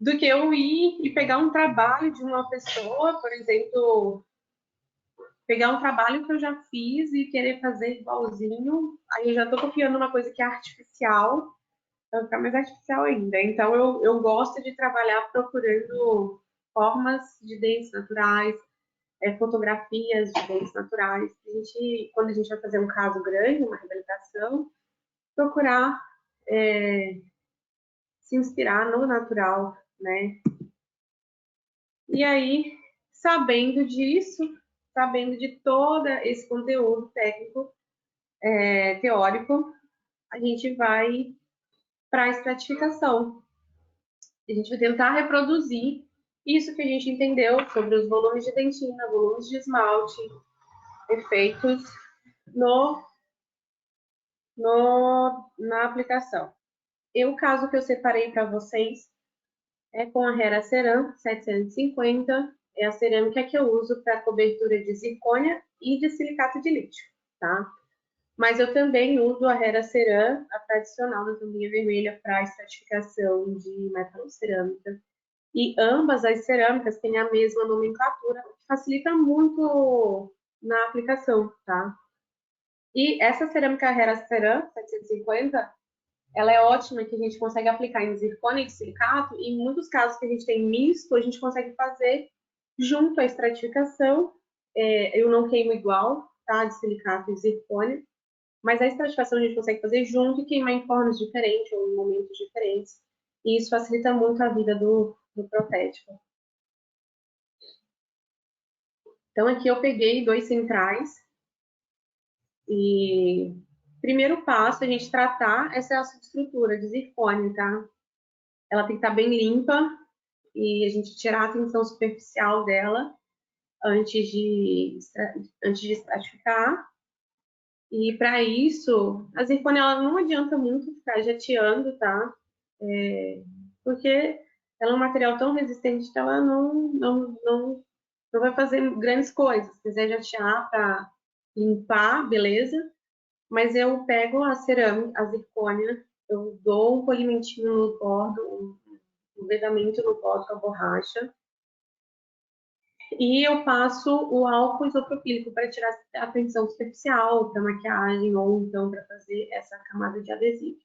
Do que eu ir e pegar um trabalho de uma pessoa, por exemplo, pegar um trabalho que eu já fiz e querer fazer igualzinho, aí eu já estou copiando uma coisa que é artificial, vai ficar mais artificial ainda. Então, eu gosto de trabalhar procurando formas de dentes naturais, fotografias de dentes naturais. Quando a gente vai fazer um caso grande, uma reabilitação, procurar se inspirar no natural, né? E aí, sabendo disso, sabendo de todo esse conteúdo técnico, teórico, a gente vai para a estratificação. A gente vai tentar reproduzir isso que a gente entendeu sobre os volumes de dentina, volumes de esmalte, efeitos na aplicação. E o caso que eu separei para vocês é com a Hera Ceram 750, é a cerâmica que eu uso para cobertura de zircônia e de silicato de lítio, tá? Mas eu também uso a Hera Ceram, a tradicional da tampinha vermelha, para estratificação de metalocerâmica. E ambas as cerâmicas têm a mesma nomenclatura, o que facilita muito na aplicação, tá? E essa cerâmica Hera Ceram 750, ela é ótima, que a gente consegue aplicar em zircônia e silicato, e em muitos casos que a gente tem misto, a gente consegue fazer junto à estratificação. Eu não queimo igual, tá? De silicato e zircônia, mas a estratificação a gente consegue fazer junto e queimar em formas diferentes ou em momentos diferentes. E isso facilita muito a vida do protético. Então, aqui eu peguei 2 centrais. E primeiro passo, a gente tratar essa estrutura de zircônia, tá? Ela tem que estar bem limpa e a gente tirar a tensão superficial dela antes de estratificar. E para isso, a zircônia ela não adianta muito ficar jateando, tá? Porque ela é um material tão resistente que ela não vai fazer grandes coisas. Se quiser jatear para limpar, beleza. Mas eu pego a cerâmica, a zircônia, eu dou um polimentinho no bordo, um vedamento no bordo com a borracha. E eu passo o álcool isopropílico para tirar a tensão superficial, para maquiagem ou então para fazer essa camada de adesivo.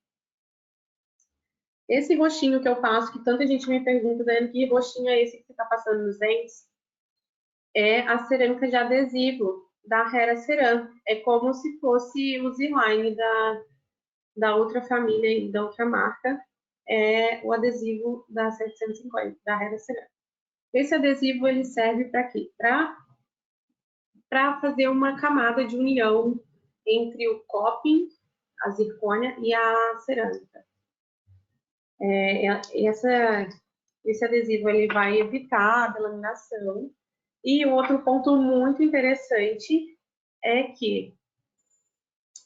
Esse roxinho que eu passo, que tanta gente me pergunta, Dani, que roxinho é esse que você está passando nos dentes? É a cerâmica de adesivo da Hera Ceram. É como se fosse o Z-Line da outra família e da outra marca. É o adesivo da 750, da Hera Ceram. Esse adesivo, ele serve para quê? Para fazer uma camada de união entre o coping, a zircônia e a cerâmica. Esse adesivo ele vai evitar a delaminação. E um outro ponto muito interessante é que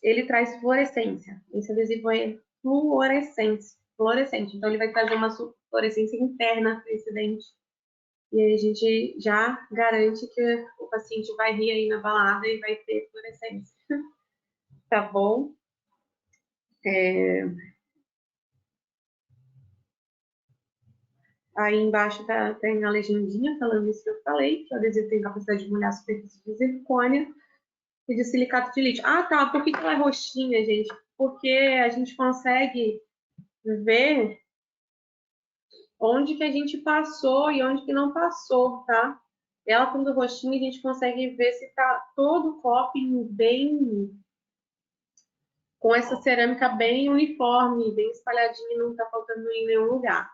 ele traz fluorescência. Esse adesivo é fluorescente. Então ele vai trazer uma fluorescência interna para esse dente. E aí a gente já garante que o paciente vai rir aí na balada e vai ter fluorescência. Tá bom? Aí embaixo tem a legendinha falando isso que eu falei, que o adesivo tem capacidade de molhar a superfície de zircônia e de silicato de lítio. Ah, tá. Por que ela é roxinha, gente? Porque a gente consegue ver onde que a gente passou e onde que não passou, tá? Ela sendo roxinha, a gente consegue ver se tá todo o coping bem... com essa cerâmica bem uniforme, bem espalhadinha, não tá faltando em nenhum lugar.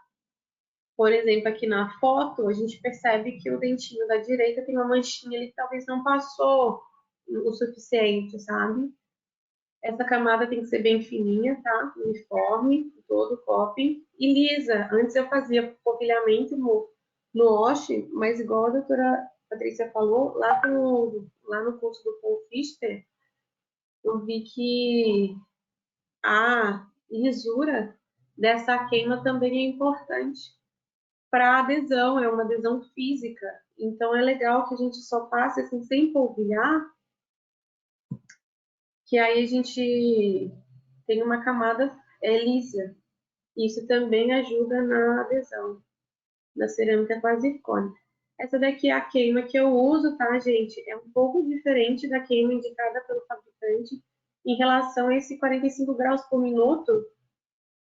Por exemplo, aqui na foto, a gente percebe que o dentinho da direita tem uma manchinha ali que talvez não passou o suficiente, sabe? Essa camada tem que ser bem fininha, tá? Uniforme, todo o coping. E lisa. Antes eu fazia polvilhamento no Osh, mas igual a doutora Patrícia falou, lá no curso do Paul Fister, eu vi que a lisura dessa queima também é importante para adesão, é uma adesão física. Então é legal que a gente só passe assim, sem polvilhar, que aí a gente tem uma camada lisa. Isso também ajuda na adesão da cerâmica com a zircônia. Essa daqui é a queima que eu uso, tá, gente? É um pouco diferente da queima indicada pelo fabricante em relação a esse 45 graus por minuto,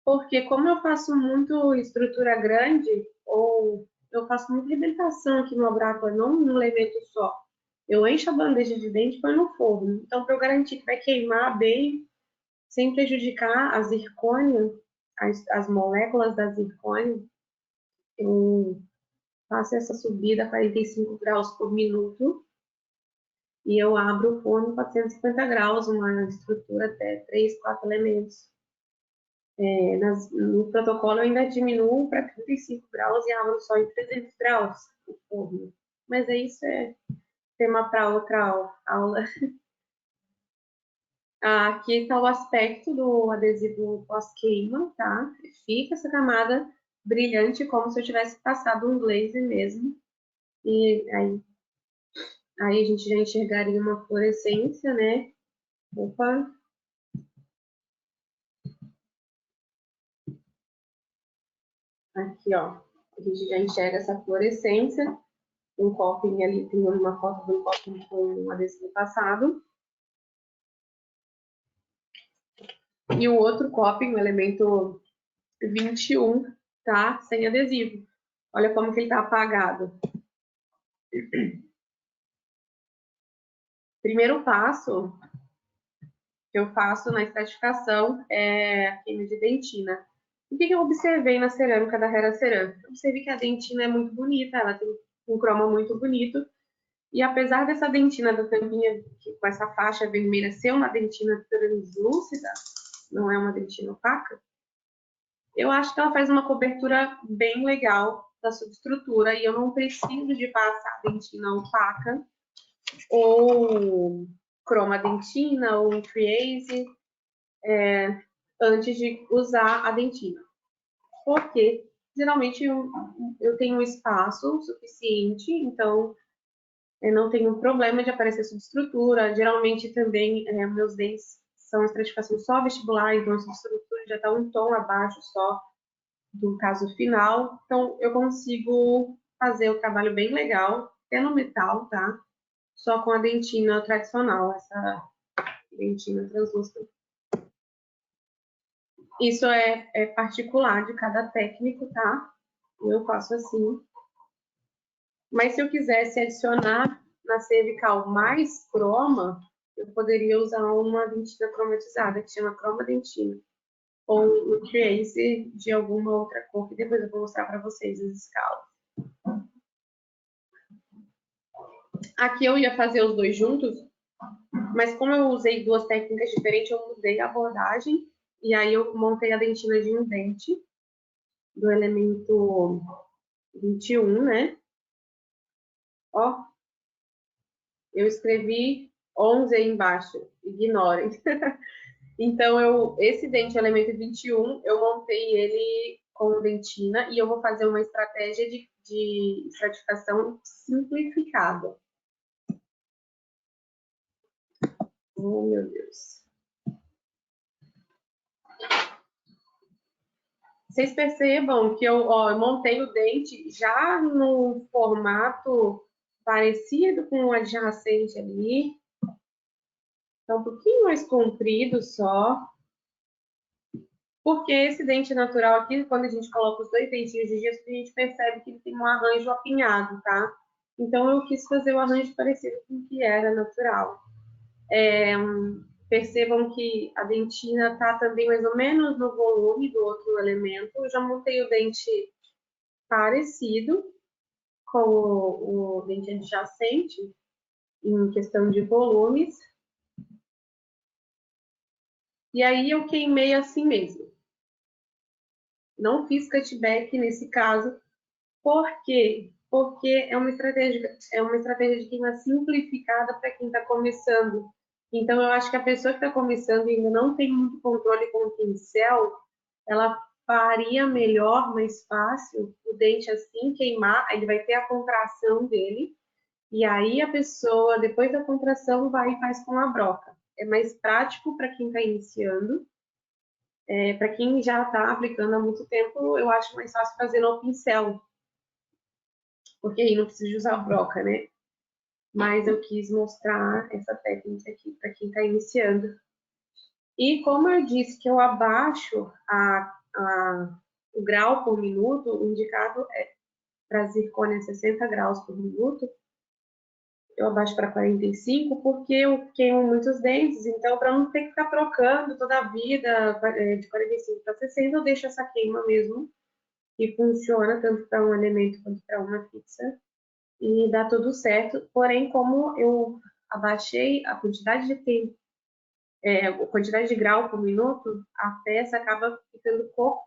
porque como eu faço muito estrutura grande, ou eu faço muita reabilitação aqui no laboratório, não num elemento só, eu encho a bandeja de dente e põe no forno. Então, para eu garantir que vai queimar bem, sem prejudicar a zircônia, as moléculas da zircônia, eu faço essa subida a 45 graus por minuto e eu abro o forno 450 graus, uma estrutura até 3, 4 elementos. No protocolo eu ainda diminuo para 35 graus e abro só em 300 graus o forno. Mas isso é tema para outra aula. Aqui está o aspecto do adesivo pós-queima, tá? Fica essa camada brilhante, como se eu tivesse passado um glaze mesmo. E aí a gente já enxergaria uma fluorescência, né? Opa! Aqui, ó. A gente já enxerga essa fluorescência. Um copinho ali, tem uma foto de um copinho com um adesivo passado. E o outro copinho, o elemento 21, tá? Sem adesivo. Olha como que ele tá apagado. Primeiro passo que eu faço na estratificação é a queima de dentina. O que eu observei na cerâmica da Hera Cerâmica? Eu observei que a dentina é muito bonita, ela tem um croma muito bonito. E apesar dessa dentina da tampinha, com essa faixa vermelha, ser uma dentina translúcida, não é uma dentina opaca, eu acho que ela faz uma cobertura bem legal da subestrutura e eu não preciso de passar a dentina opaca ou croma dentina ou freeze antes de usar a dentina. Porque geralmente eu tenho um espaço suficiente, então eu não tenho problema de aparecer subestrutura. Geralmente também meus dentes são estratificação só vestibular, então a subestrutura já está um tom abaixo só do caso final. Então eu consigo fazer o trabalho bem legal até no metal, tá? Só com a dentina tradicional, essa dentina translúcida. Isso é particular de cada técnico, tá? Eu faço assim. Mas se eu quisesse adicionar na cervical mais croma, eu poderia usar uma dentina cromatizada, que chama cromadentina. Ou um trace de alguma outra cor, que depois eu vou mostrar para vocês as escalas. Aqui eu ia fazer os dois juntos, mas como eu usei duas técnicas diferentes, eu mudei a abordagem. E aí eu montei a dentina de um dente, do elemento 21, né? Ó, eu escrevi 11 aí embaixo, ignorem. Então, esse dente elemento 21, eu montei ele com dentina e eu vou fazer uma estratégia de estratificação simplificada. Oh, meu Deus. Vocês percebam que eu montei o dente já no formato parecido com o adjacente ali. Então, um pouquinho mais comprido só. Porque esse dente natural aqui, quando a gente coloca os dois dentinhos de gesso, a gente percebe que ele tem um arranjo apinhado, tá? Então, eu quis fazer o arranjo parecido com o que era natural. Percebam que a dentina está também mais ou menos no volume do outro elemento. Eu já montei o dente parecido com o dente adjacente, em questão de volumes. E aí eu queimei assim mesmo. Não fiz cutback nesse caso. Por quê? Porque é uma estratégia de queima simplificada para quem está começando. Então, eu acho que a pessoa que está começando e ainda não tem muito controle com o pincel, ela faria melhor, mais fácil, o dente assim queimar, aí ele vai ter a contração dele, e aí a pessoa, depois da contração, vai e faz com a broca. É mais prático para quem está iniciando. Para quem já está aplicando há muito tempo, eu acho mais fácil fazer no pincel, porque aí não precisa usar broca, né? Mas eu quis mostrar essa técnica aqui para quem está iniciando. E como eu disse que eu abaixo o grau por minuto, o indicado para zircônia 60 graus por minuto, eu abaixo para 45, porque eu queimo muitos dentes, então para não ter que ficar trocando toda a vida de 45 para 60, eu deixo essa queima mesmo, e funciona tanto para um elemento quanto para uma fixa. E dá tudo certo, porém, como eu abaixei a quantidade de tempo, a quantidade de grau por minuto, a peça acaba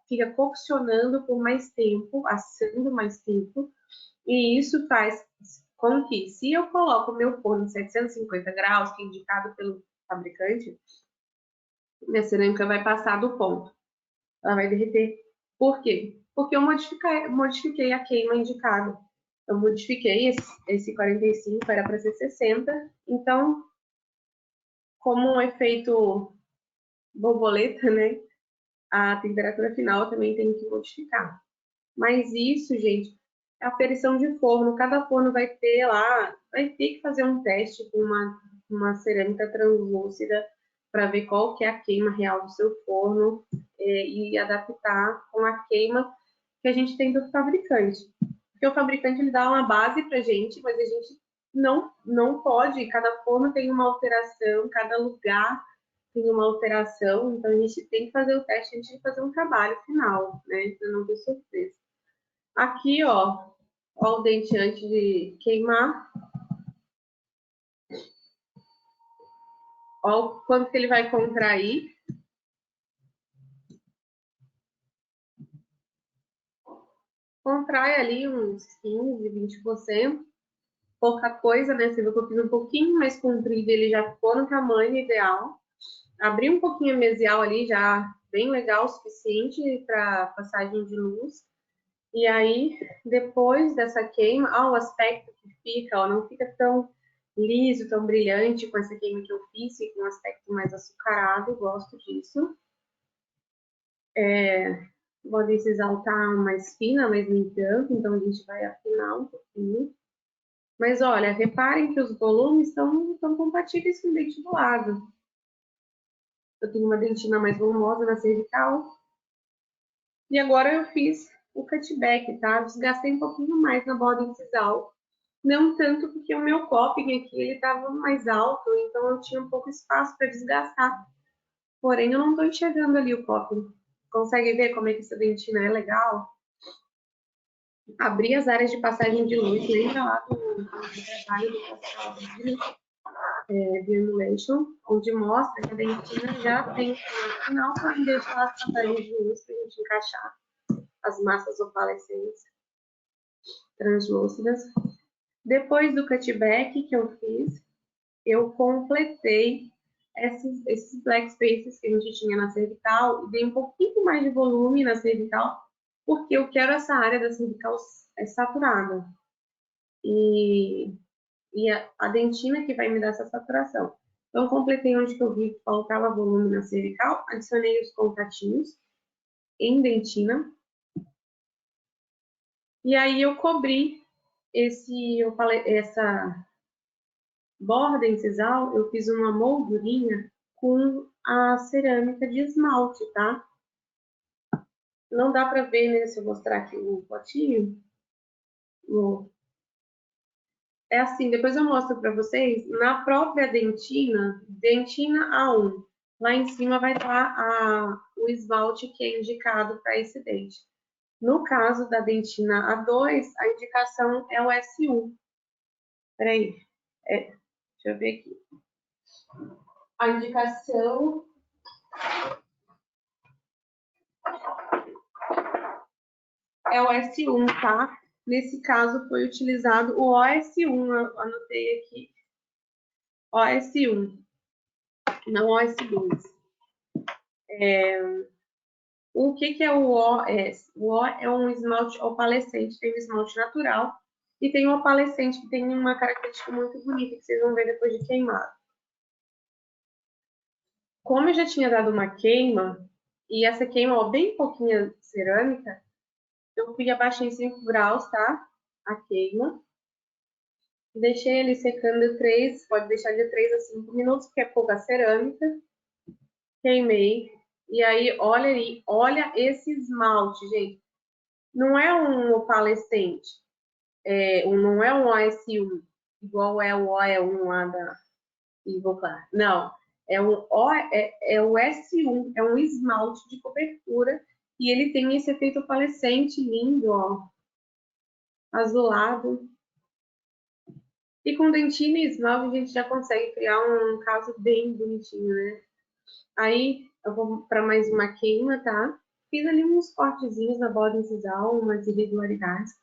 fica coccionando por mais tempo, assando mais tempo, e isso faz com que, se eu coloco o meu forno em 750 graus, que é indicado pelo fabricante, minha cerâmica vai passar do ponto, ela vai derreter. Por quê? Porque eu modifiquei a queima indicada. Eu modifiquei esse 45, era para ser 60. Então, como um efeito borboleta, né? A temperatura final também tem que modificar. Mas isso, gente, é aferição de forno. Cada forno vai ter que fazer um teste com uma cerâmica translúcida para ver qual que é a queima real do seu forno e adaptar com a queima que a gente tem do fabricante. Porque o fabricante ele dá uma base para a gente, mas a gente não pode. Cada forno tem uma alteração, cada lugar tem uma alteração, então a gente tem que fazer o teste antes de fazer um trabalho final, né? Para não ter surpresa. Aqui, ó o dente antes de queimar. Ó o quanto que ele vai contrair. Contrai ali uns 15, 20%. Pouca coisa, né? Você viu que eu fiz um pouquinho mais comprido, ele já ficou no tamanho ideal. Abri um pouquinho a mesial ali, já bem legal o suficiente para passagem de luz. E aí, depois dessa queima, o aspecto que fica, não fica tão liso, tão brilhante com essa queima que eu fiz, e com um aspecto mais açucarado, gosto disso. Pode se exaltar mais fina, mas nem tanto, então a gente vai afinar um pouquinho. Mas olha, reparem que os volumes estão compatíveis com o dente do lado. Eu tenho uma dentina mais volumosa na cervical. E agora eu fiz o cutback, tá? Desgastei um pouquinho mais na borda incisal. Não tanto porque o meu coping aqui, ele estava mais alto, então eu tinha um pouco espaço para desgastar. Porém, eu não estou enxergando ali o coping. Consegue ver como é que essa dentina é legal? Abrir as áreas de passagem de luz, lembra lá do trabalho do Pascal de Emulation, onde mostra que a dentina já tem no final para deixar as passagens de luz para a gente encaixar as massas opalescentes translúcidas. Depois do cutback que eu fiz, eu completei esses black spaces que a gente tinha na cervical e dei um pouquinho mais de volume na cervical, porque eu quero essa área da cervical saturada. E a dentina que vai me dar essa saturação. Então, completei onde que eu vi que faltava volume na cervical, adicionei os contatinhos em dentina. E aí eu cobri essa borda incisal, eu fiz uma moldurinha com a cerâmica de esmalte, tá? Não dá para ver, né, se eu mostrar aqui o potinho. É assim, depois eu mostro para vocês, na própria dentina, dentina A1, lá em cima vai estar o esmalte que é indicado para esse dente. No caso da dentina A2, a indicação é o S1. Peraí, deixa eu ver aqui. A indicação é o S1, tá? Nesse caso foi utilizado o OS1, eu anotei aqui. OS1, não OS2. O que é o OS? O O é um esmalte opalescente, tem um esmalte natural e tem um opalescente que tem uma característica muito bonita que vocês vão ver depois de queimado. Como eu já tinha dado uma queima, e essa queima, ó, bem pouquinha cerâmica, eu fui abaixar em 5 graus, tá? A queima. Deixei ele secando pode deixar de 3 a 5 minutos, porque é pouca cerâmica. Queimei. E aí, olha aí, olha esse esmalte, gente. Não é um opalescente, não é um OS1, igual é o OE1 lá da Ivoclar. Não, é o S1, é um esmalte de cobertura e ele tem esse efeito opalescente lindo, ó, azulado. E com dentina e esmalte a gente já consegue criar um caso bem bonitinho, né? Aí eu vou para mais uma queima, tá? Fiz ali uns cortezinhos na borda incisal, umas irregularidades,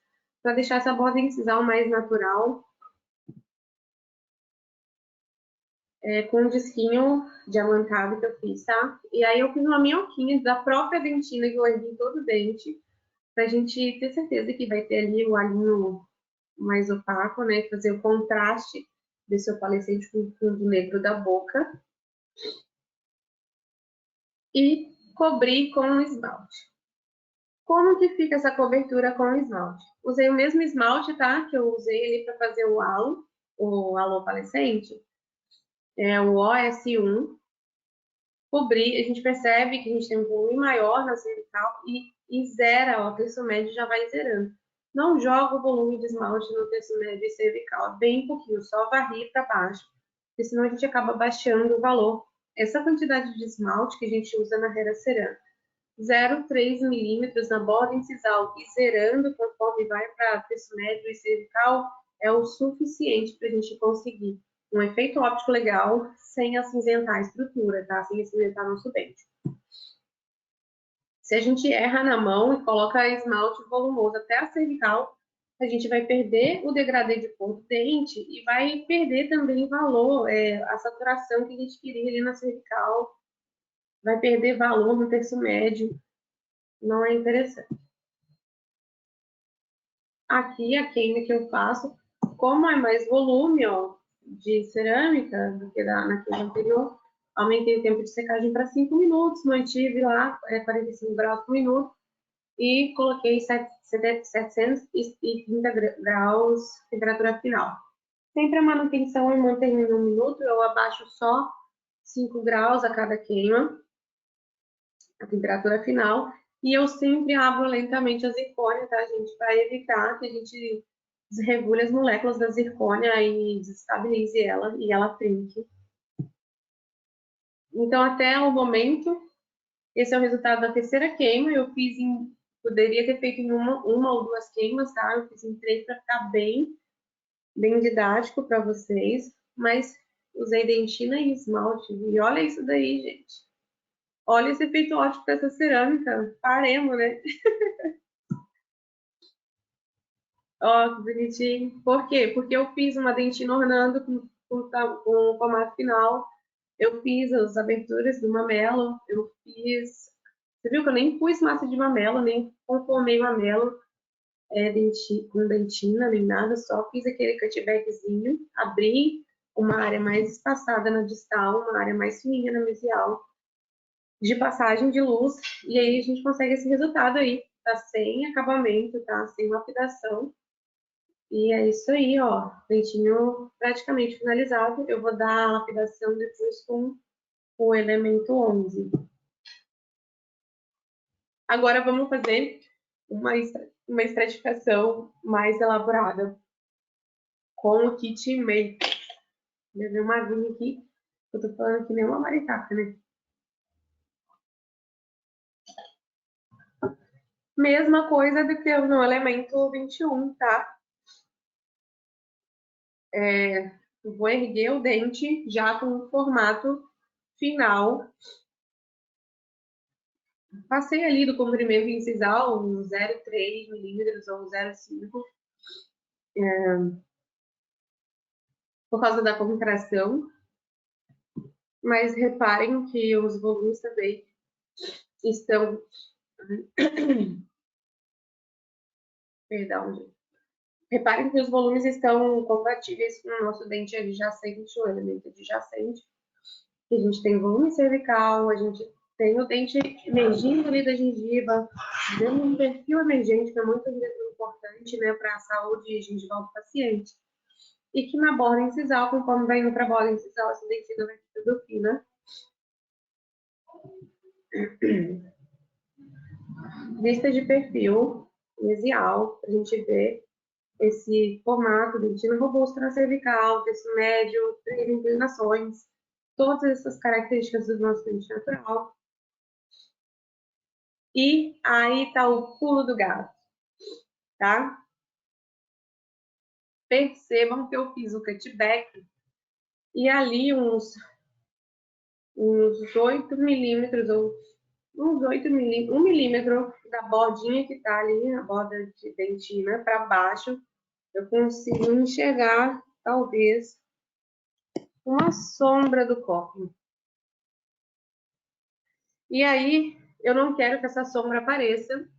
para deixar essa borda incisal mais natural. Com um disquinho diamantado que eu fiz, tá? E aí eu fiz uma minhoquinha da própria dentina que eu ergui todo o dente, pra gente ter certeza que vai ter ali o alinho mais opaco, né? Fazer o contraste desse opalescente com o fundo negro da boca. E cobrir com o esmalte. Como que fica essa cobertura com o esmalte? Usei o mesmo esmalte, tá? Que eu usei ali para fazer o halo opalescente. É o OS1. Cobrir, a gente percebe que a gente tem um volume maior na cervical e zera, ó, o terço médio já vai zerando. Não joga o volume de esmalte no terço médio e cervical, bem pouquinho, só varrer para baixo, porque senão a gente acaba baixando o valor. Essa quantidade de esmalte que a gente usa na Hera Cerâmica, 0,3 milímetros na borda incisal e zerando conforme vai para terço médio e cervical, é o suficiente para a gente conseguir um efeito óptico legal sem acinzentar a estrutura, tá? Sem acinzentar nosso dente. Se a gente erra na mão e coloca esmalte volumoso até a cervical, a gente vai perder o degradê de cor do dente e vai perder também o valor, a saturação que a gente queria ali na cervical. Vai perder valor no terço médio. Não é interessante. Aqui a queima que eu faço, como é mais volume, ó, de cerâmica do que na queima anterior, aumentei o tempo de secagem para 5 minutos, mantive lá 45 graus por minuto e coloquei 730 graus temperatura final. Sempre a manutenção eu mantenho em 1 minuto, eu abaixo só 5 graus a cada queima, a temperatura final, e eu sempre abro lentamente a zircônia, tá, gente? Para evitar que a gente desregule as moléculas da zircônia e desestabilize ela e ela trinque. Então, até o momento, esse é o resultado da terceira queima. Eu fiz poderia ter feito em uma ou duas queimas, tá? Eu fiz em 3 para ficar bem didático para vocês, mas usei dentina e esmalte. E olha isso daí, gente. Olha esse efeito óptico dessa cerâmica. Paremos, né? Ó, que bonitinho. Por quê? Porque eu fiz uma dentina ornando com o formato final. Eu fiz as aberturas do mamelo. Eu fiz... Você viu que eu nem pus massa de mamelo, nem conformei mamelo com dentina, nem nada. Só fiz aquele cutbackzinho. Abri uma área mais espaçada na distal, uma área mais fininha na mesial, de passagem de luz. E aí a gente consegue esse resultado aí. Tá sem acabamento, tá sem lapidação. E é isso aí, ó, dentinho praticamente finalizado. Eu vou dar a lapidação depois com o elemento 11. Agora vamos fazer uma estratificação mais elaborada com o kit Make. Levei uma aguinha aqui, eu tô falando que nem uma maritaca, né? Mesma coisa do que no elemento 21, tá? Eu vou erguer o dente já com o formato final. Passei ali do comprimento incisal, um 0,3 milímetros ou 0,5, por causa da contração. Mas reparem que os volumes também estão... Perdão, gente. Reparem que os volumes estão compatíveis com o nosso dente adjacente, o elemento adjacente. A gente tem volume cervical, a gente tem o dente emergindo ali da gengiva, dando um perfil emergente, que é muito importante, né, para a saúde gengival do paciente. E que na borda incisal, conforme vai indo para a borda incisal, essa dentina vai ficando fina. Vista de perfil mesial, a gente vê esse formato, dentina robusta na cervical, terço médio, 3 inclinações, todas essas características do nosso dente natural. E aí tá o pulo do gato, tá? Percebam que eu fiz o cutback e ali uns 8 milímetros ou uns 8 milímetros, 1 milímetro da bordinha que tá ali, a borda de dentina para baixo, eu consigo enxergar talvez uma sombra do copo. E aí, eu não quero que essa sombra apareça.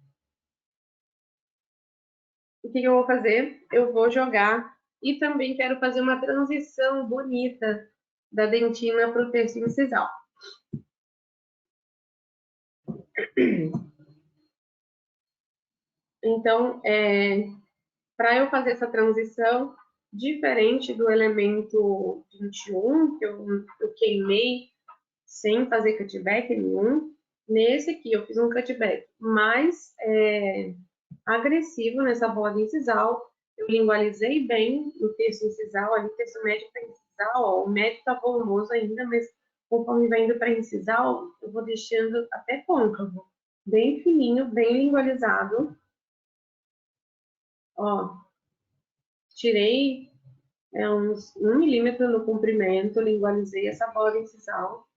O que eu vou fazer? Eu vou jogar e também quero fazer uma transição bonita da dentina para o terço incisal. Então, para eu fazer essa transição, diferente do elemento 21, que eu queimei sem fazer cutback nenhum, nesse aqui eu fiz um cutback mais agressivo nessa borda incisal. Eu lingualizei bem no terço incisal, ali terço médio para incisal, ó, o médio tá volumoso ainda, mas conforme vai indo para incisal, eu vou deixando até côncavo, bem fininho, bem lingualizado. Ó, tirei uns 1 milímetro no comprimento, lingualizei essa borda incisal.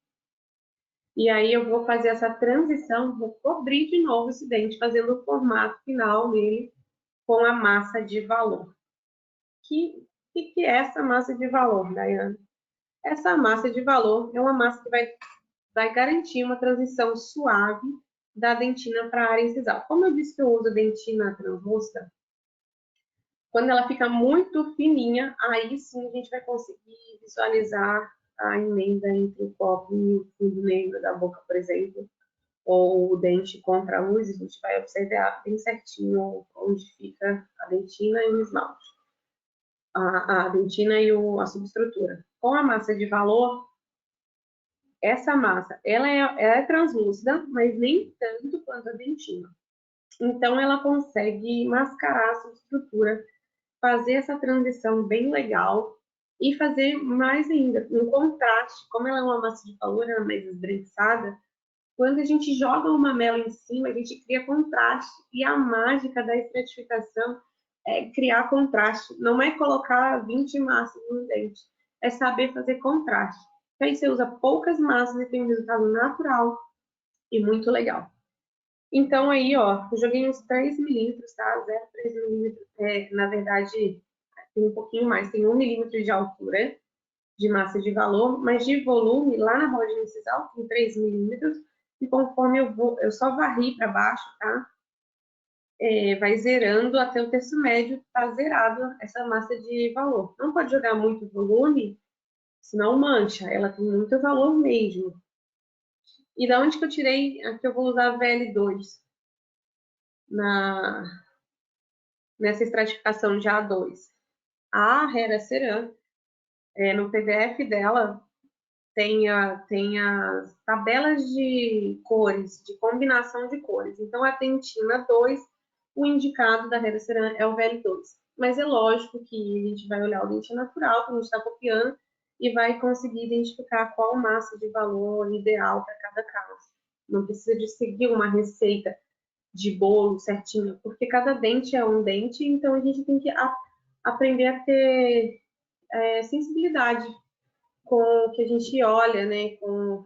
E aí eu vou fazer essa transição, vou cobrir de novo esse dente, fazendo o formato final nele com a massa de valor. Que é essa massa de valor, Daiane? Essa massa de valor é uma massa que vai garantir uma transição suave da dentina para a área incisal. Como eu disse que eu uso dentina translúcida, quando ela fica muito fininha, aí sim a gente vai conseguir visualizar a emenda entre o copo e o fundo negro da boca, por exemplo, ou o dente contra a luz, a gente vai observar bem certinho onde fica a dentina e o esmalte. a dentina e a subestrutura. Com a massa de valor, essa massa, ela é translúcida, mas nem tanto quanto a dentina. Então, ela consegue mascarar a subestrutura, fazer essa transição bem legal e fazer mais ainda, um contraste. Como ela é uma massa de valor, ela é mais esbranquiçada, quando a gente joga uma mamela em cima, a gente cria contraste. E a mágica da estratificação é criar contraste. Não é colocar 20 massas no dente, é saber fazer contraste. Aí você usa poucas massas e tem um resultado natural e muito legal. Então aí, ó, eu joguei uns 3 milímetros, tá? 0,3 milímetros. Na verdade, tem um pouquinho mais, tem 1 milímetro de altura de massa de valor, mas de volume, lá na rodinha incisal, tem 3 milímetros, e conforme eu só varri para baixo, tá? Vai zerando até o terço médio, tá zerado essa massa de valor. Não pode jogar muito volume, senão mancha, ela tem muito valor mesmo. E da onde que eu tirei? Aqui eu vou usar a VL2 nessa estratificação de A2. A Hera Ceram, no PDF dela, tem as tabelas de cores, de combinação de cores. Então, a dentina 2, o indicado da Hera Ceram é o VL2. Mas é lógico que a gente vai olhar o dente natural, que a gente está copiando, e vai conseguir identificar qual massa de valor ideal para cada caso. Não precisa de seguir uma receita de bolo certinho, porque cada dente é um dente, então a gente tem que aprender a ter sensibilidade com o que a gente olha, né? Com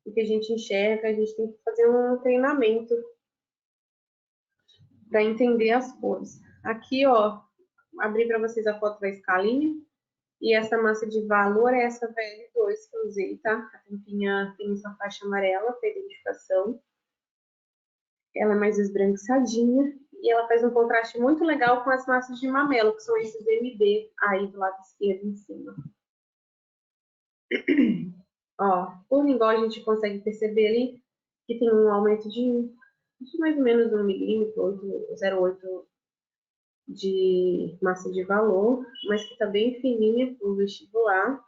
o que a gente enxerga, a gente tem que fazer um treinamento para entender as cores. Aqui, ó, abri para vocês a foto da escalinha. E essa massa de valor é essa VL2 que eu usei, tá? A tampinha tem essa faixa amarela para identificação. Ela é mais esbranquiçadinha e ela faz um contraste muito legal com as massas de mamelo, que são esses MD aí do lado esquerdo em cima. Ó, por igual a gente consegue perceber ali que tem um aumento de mais ou menos 1 milímetro, 0,8 de massa de valor, mas que tá bem fininha pro vestibular.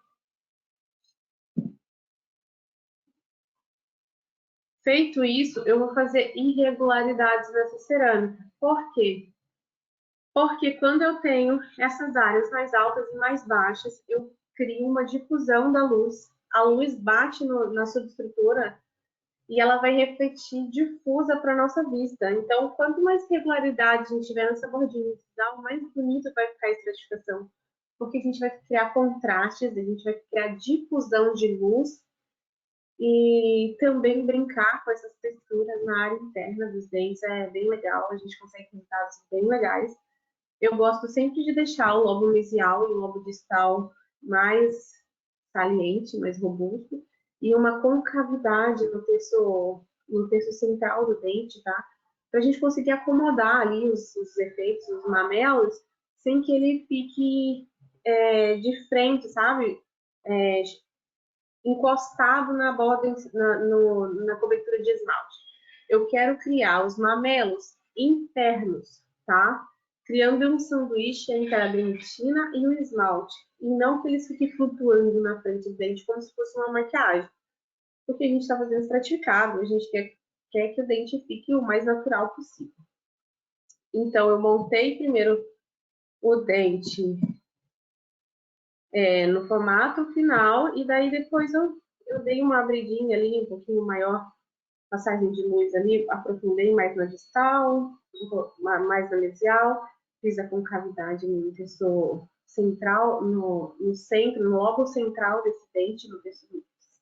Feito isso, eu vou fazer irregularidades nessa cerâmica. Por quê? Porque quando eu tenho essas áreas mais altas e mais baixas, eu crio uma difusão da luz. A luz bate na subestrutura e ela vai refletir difusa para nossa vista. Então, quanto mais regularidade a gente tiver nessa bordinha incisal, mais bonito vai ficar a estratificação. Porque a gente vai criar contrastes, a gente vai criar difusão de luz e também brincar com essas texturas na área interna dos dentes é bem legal, a gente consegue resultados bem legais. Eu gosto sempre de deixar o lobo mesial e o lobo distal mais saliente, mais robusto, e uma concavidade no terço central do dente, tá? Para a gente conseguir acomodar ali os efeitos, os mamelos, sem que ele fique de frente, sabe? Encostado na borda, na cobertura de esmalte. Eu quero criar os mamelos internos, tá? Criando um sanduíche entre a dentina e o esmalte. E não que eles fiquem flutuando na frente do dente como se fosse uma maquiagem. Porque a gente está fazendo estratificado, a gente quer que o dente fique o mais natural possível. Então, eu montei primeiro o dente no formato final, e daí depois eu dei uma abridinha ali, um pouquinho maior, passagem de luz ali, aprofundei mais na distal, mais na mesial, fiz a concavidade no terço central, no centro, no lóbulo central desse dente, no terço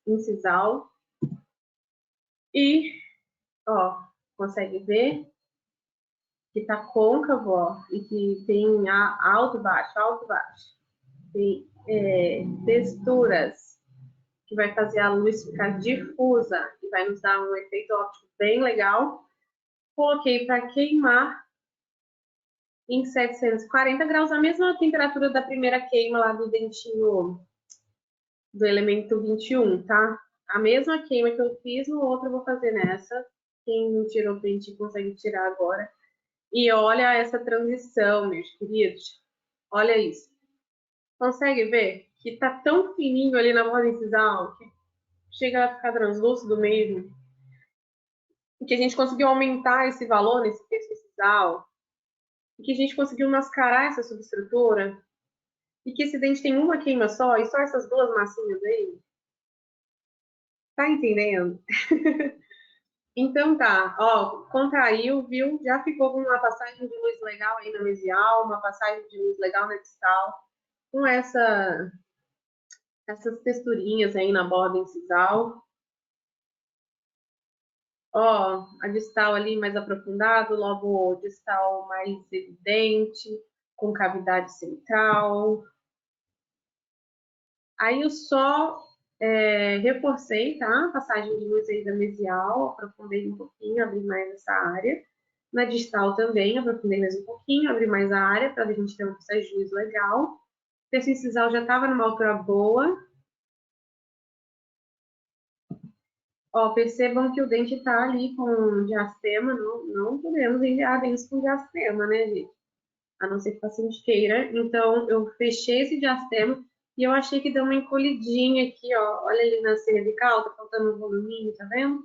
incisal. E, ó, consegue ver que tá côncavo, ó, e que tem alto, baixo, alto, baixo. Tem texturas que vai fazer a luz ficar difusa e vai nos dar um efeito óptico bem legal. Coloquei para queimar em 740 graus, a mesma temperatura da primeira queima lá do dentinho do elemento 21, tá? A mesma queima que eu fiz no outro eu vou fazer nessa. Quem não tirou o print consegue tirar agora. E olha essa transição, meus queridos. Olha isso. Consegue ver que tá tão fininho ali na borda incisal que chega a ficar translúcido mesmo? E que a gente conseguiu aumentar esse valor nesse texto incisal. E que a gente conseguiu mascarar essa subestrutura. E que esse dente tem uma queima só e só essas duas massinhas aí. Tá entendendo? Então tá, ó, contraiu, viu? Já ficou com uma passagem de luz legal aí na mesial, uma passagem de luz legal na distal, com essas texturinhas aí na borda incisal. Ó, a distal ali mais aprofundado, lobo distal mais evidente, com cavidade central. Aí eu só reforcei, tá? A passagem de luz aí da mesial, aprofundei um pouquinho, abri mais essa área. Na distal também, aprofundei mais um pouquinho, abri mais a área para a gente ter uma passagem de luz legal. O terço incisal já estava numa altura boa. Ó, percebam que o dente está ali com diastema, não podemos enviar dentes com diastema, né, gente? A não ser que o paciente queira. Então, eu fechei esse diastema e eu achei que deu uma encolhidinha aqui, ó. Olha ali na cervical, tá faltando um voluminho, tá vendo?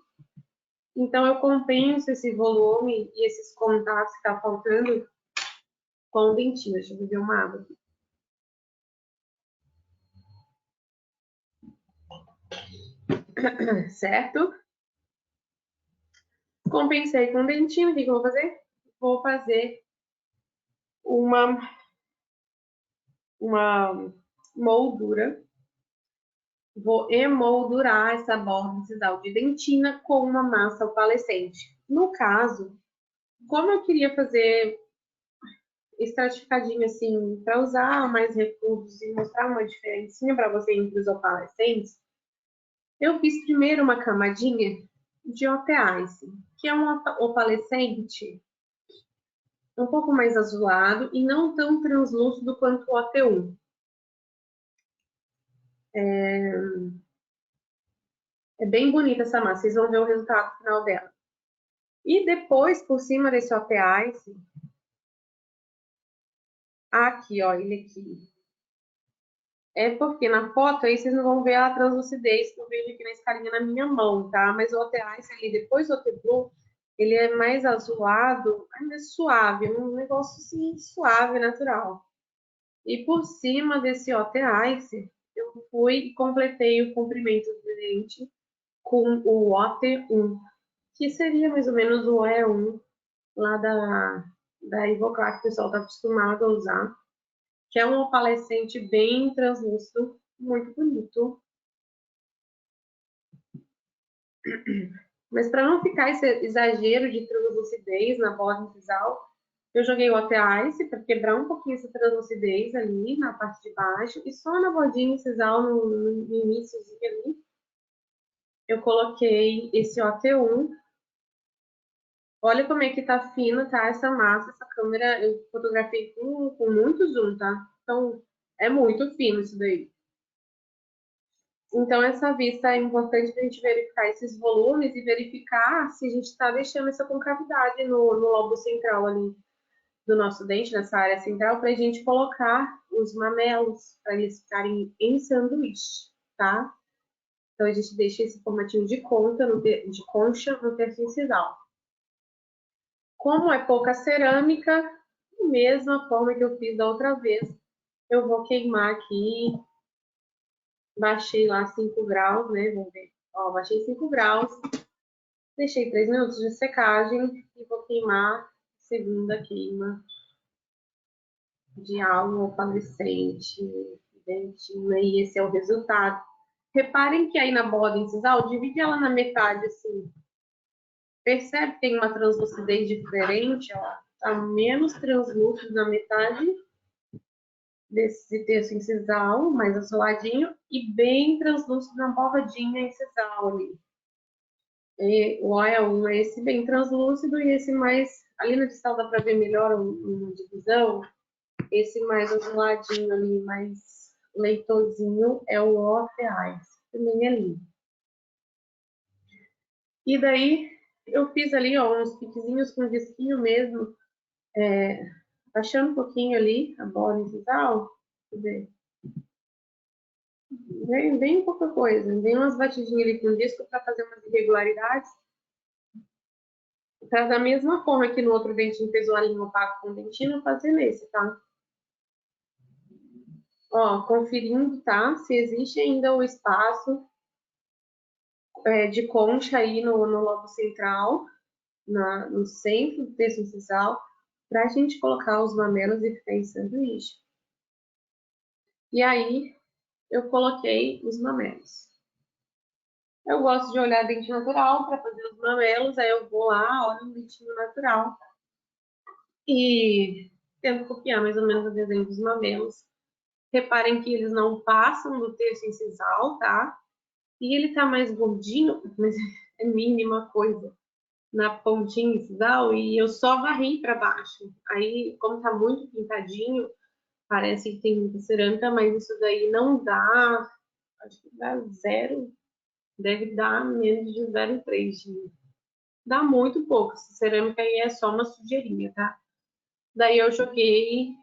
Então, eu compenso esse volume e esses contatos que tá faltando com o dentinho. Deixa eu beber uma água aqui. Certo? Compensei com o dentinho. O que eu vou fazer? Vou fazer uma moldura. Vou emoldurar essa borda incisal de dentina com uma massa opalescente. No caso, como eu queria fazer estratificadinho assim, para usar mais recursos e mostrar uma diferencinha para você entre os opalescentes, eu fiz primeiro uma camadinha de OT-Ice, que é um opalescente um pouco mais azulado e não tão translúcido quanto o OT1. É bem bonita essa massa, vocês vão ver o resultado final dela. E depois, por cima desse OT-Ice, aqui, ó, ele aqui. É porque na foto aí vocês não vão ver a translucidez que eu vejo aqui na escalinha na minha mão, tá? Mas o OT-Ice ali, depois do OT-Blue, ele é mais azulado, ainda é suave, um negócio assim, suave, natural. E por cima desse OT-Ice, eu fui e completei o comprimento do dente com o OT1, que seria mais ou menos o E1 lá da Ivoclar, que o pessoal está acostumado a usar, que é um opalescente bem translúcido, muito bonito. Mas para não ficar esse exagero de translucidez na borda incisal, eu joguei o OT-Ice para quebrar um pouquinho essa translucidez ali na parte de baixo, e só na bordinha incisal, no iníciozinho ali, eu coloquei esse OT1. Olha como é que tá fino, tá? Essa massa, essa câmera, eu fotografei com muito zoom, tá? Então, é muito fino isso daí. Então, essa vista é importante para a gente verificar esses volumes e verificar se a gente está deixando essa concavidade no lobo central ali do nosso dente, nessa área central, para a gente colocar os mamelos, para eles ficarem em sanduíche, tá? Então, a gente deixa esse formatinho de concha no terço incisal. Como é pouca cerâmica, da mesma forma que eu fiz da outra vez, eu vou queimar aqui. Baixei lá 5 graus, né? Vamos ver. Ó, baixei 5 graus. Deixei 3 minutos de secagem e vou queimar a segunda queima de algo opalescente, dentina, e esse é o resultado. Reparem que aí na borda incisal, divide ela na metade, assim. Percebe que tem uma translucidez diferente, ó. Tá menos translúcido na metade desse terço incisal, mais azuladinho, e bem translúcido na bordinha incisal ali. E o OE1 é esse bem translúcido e esse mais, ali na distal dá para ver melhor uma divisão, esse mais azuladinho ali, mais leitosinho, é o OT-Ice, também é lindo. E daí eu fiz ali ó, uns piquezinhos com disquinho mesmo, baixando um pouquinho ali a borda incisal, vem pouca coisa, vem umas batidinhas ali com disco para fazer umas irregularidades. Pra, da mesma forma que no outro dentinho fez o alinho opaco com dentina, fazer nesse, tá? Ó, conferindo, tá? Se existe ainda o espaço de concha aí no lobo central, no centro do terço incisal, pra gente colocar os mamelos e ficar em sanduíche. E aí, eu coloquei os mamelos. Eu gosto de olhar dentinho natural para fazer os mamelos, aí eu vou lá, olho um dentinho natural e tento copiar mais ou menos o desenho dos mamelos. Reparem que eles não passam do terço incisal, tá? E ele tá mais gordinho, mas é mínima coisa, na pontinha incisal, e eu só varri para baixo. Aí, como tá muito pintadinho, parece que tem muita cerâmica, mas isso daí não dá, acho que dá zero, deve dar menos de 0,3. Dá muito pouco, essa cerâmica aí é só uma sujeirinha, tá? Daí eu joguei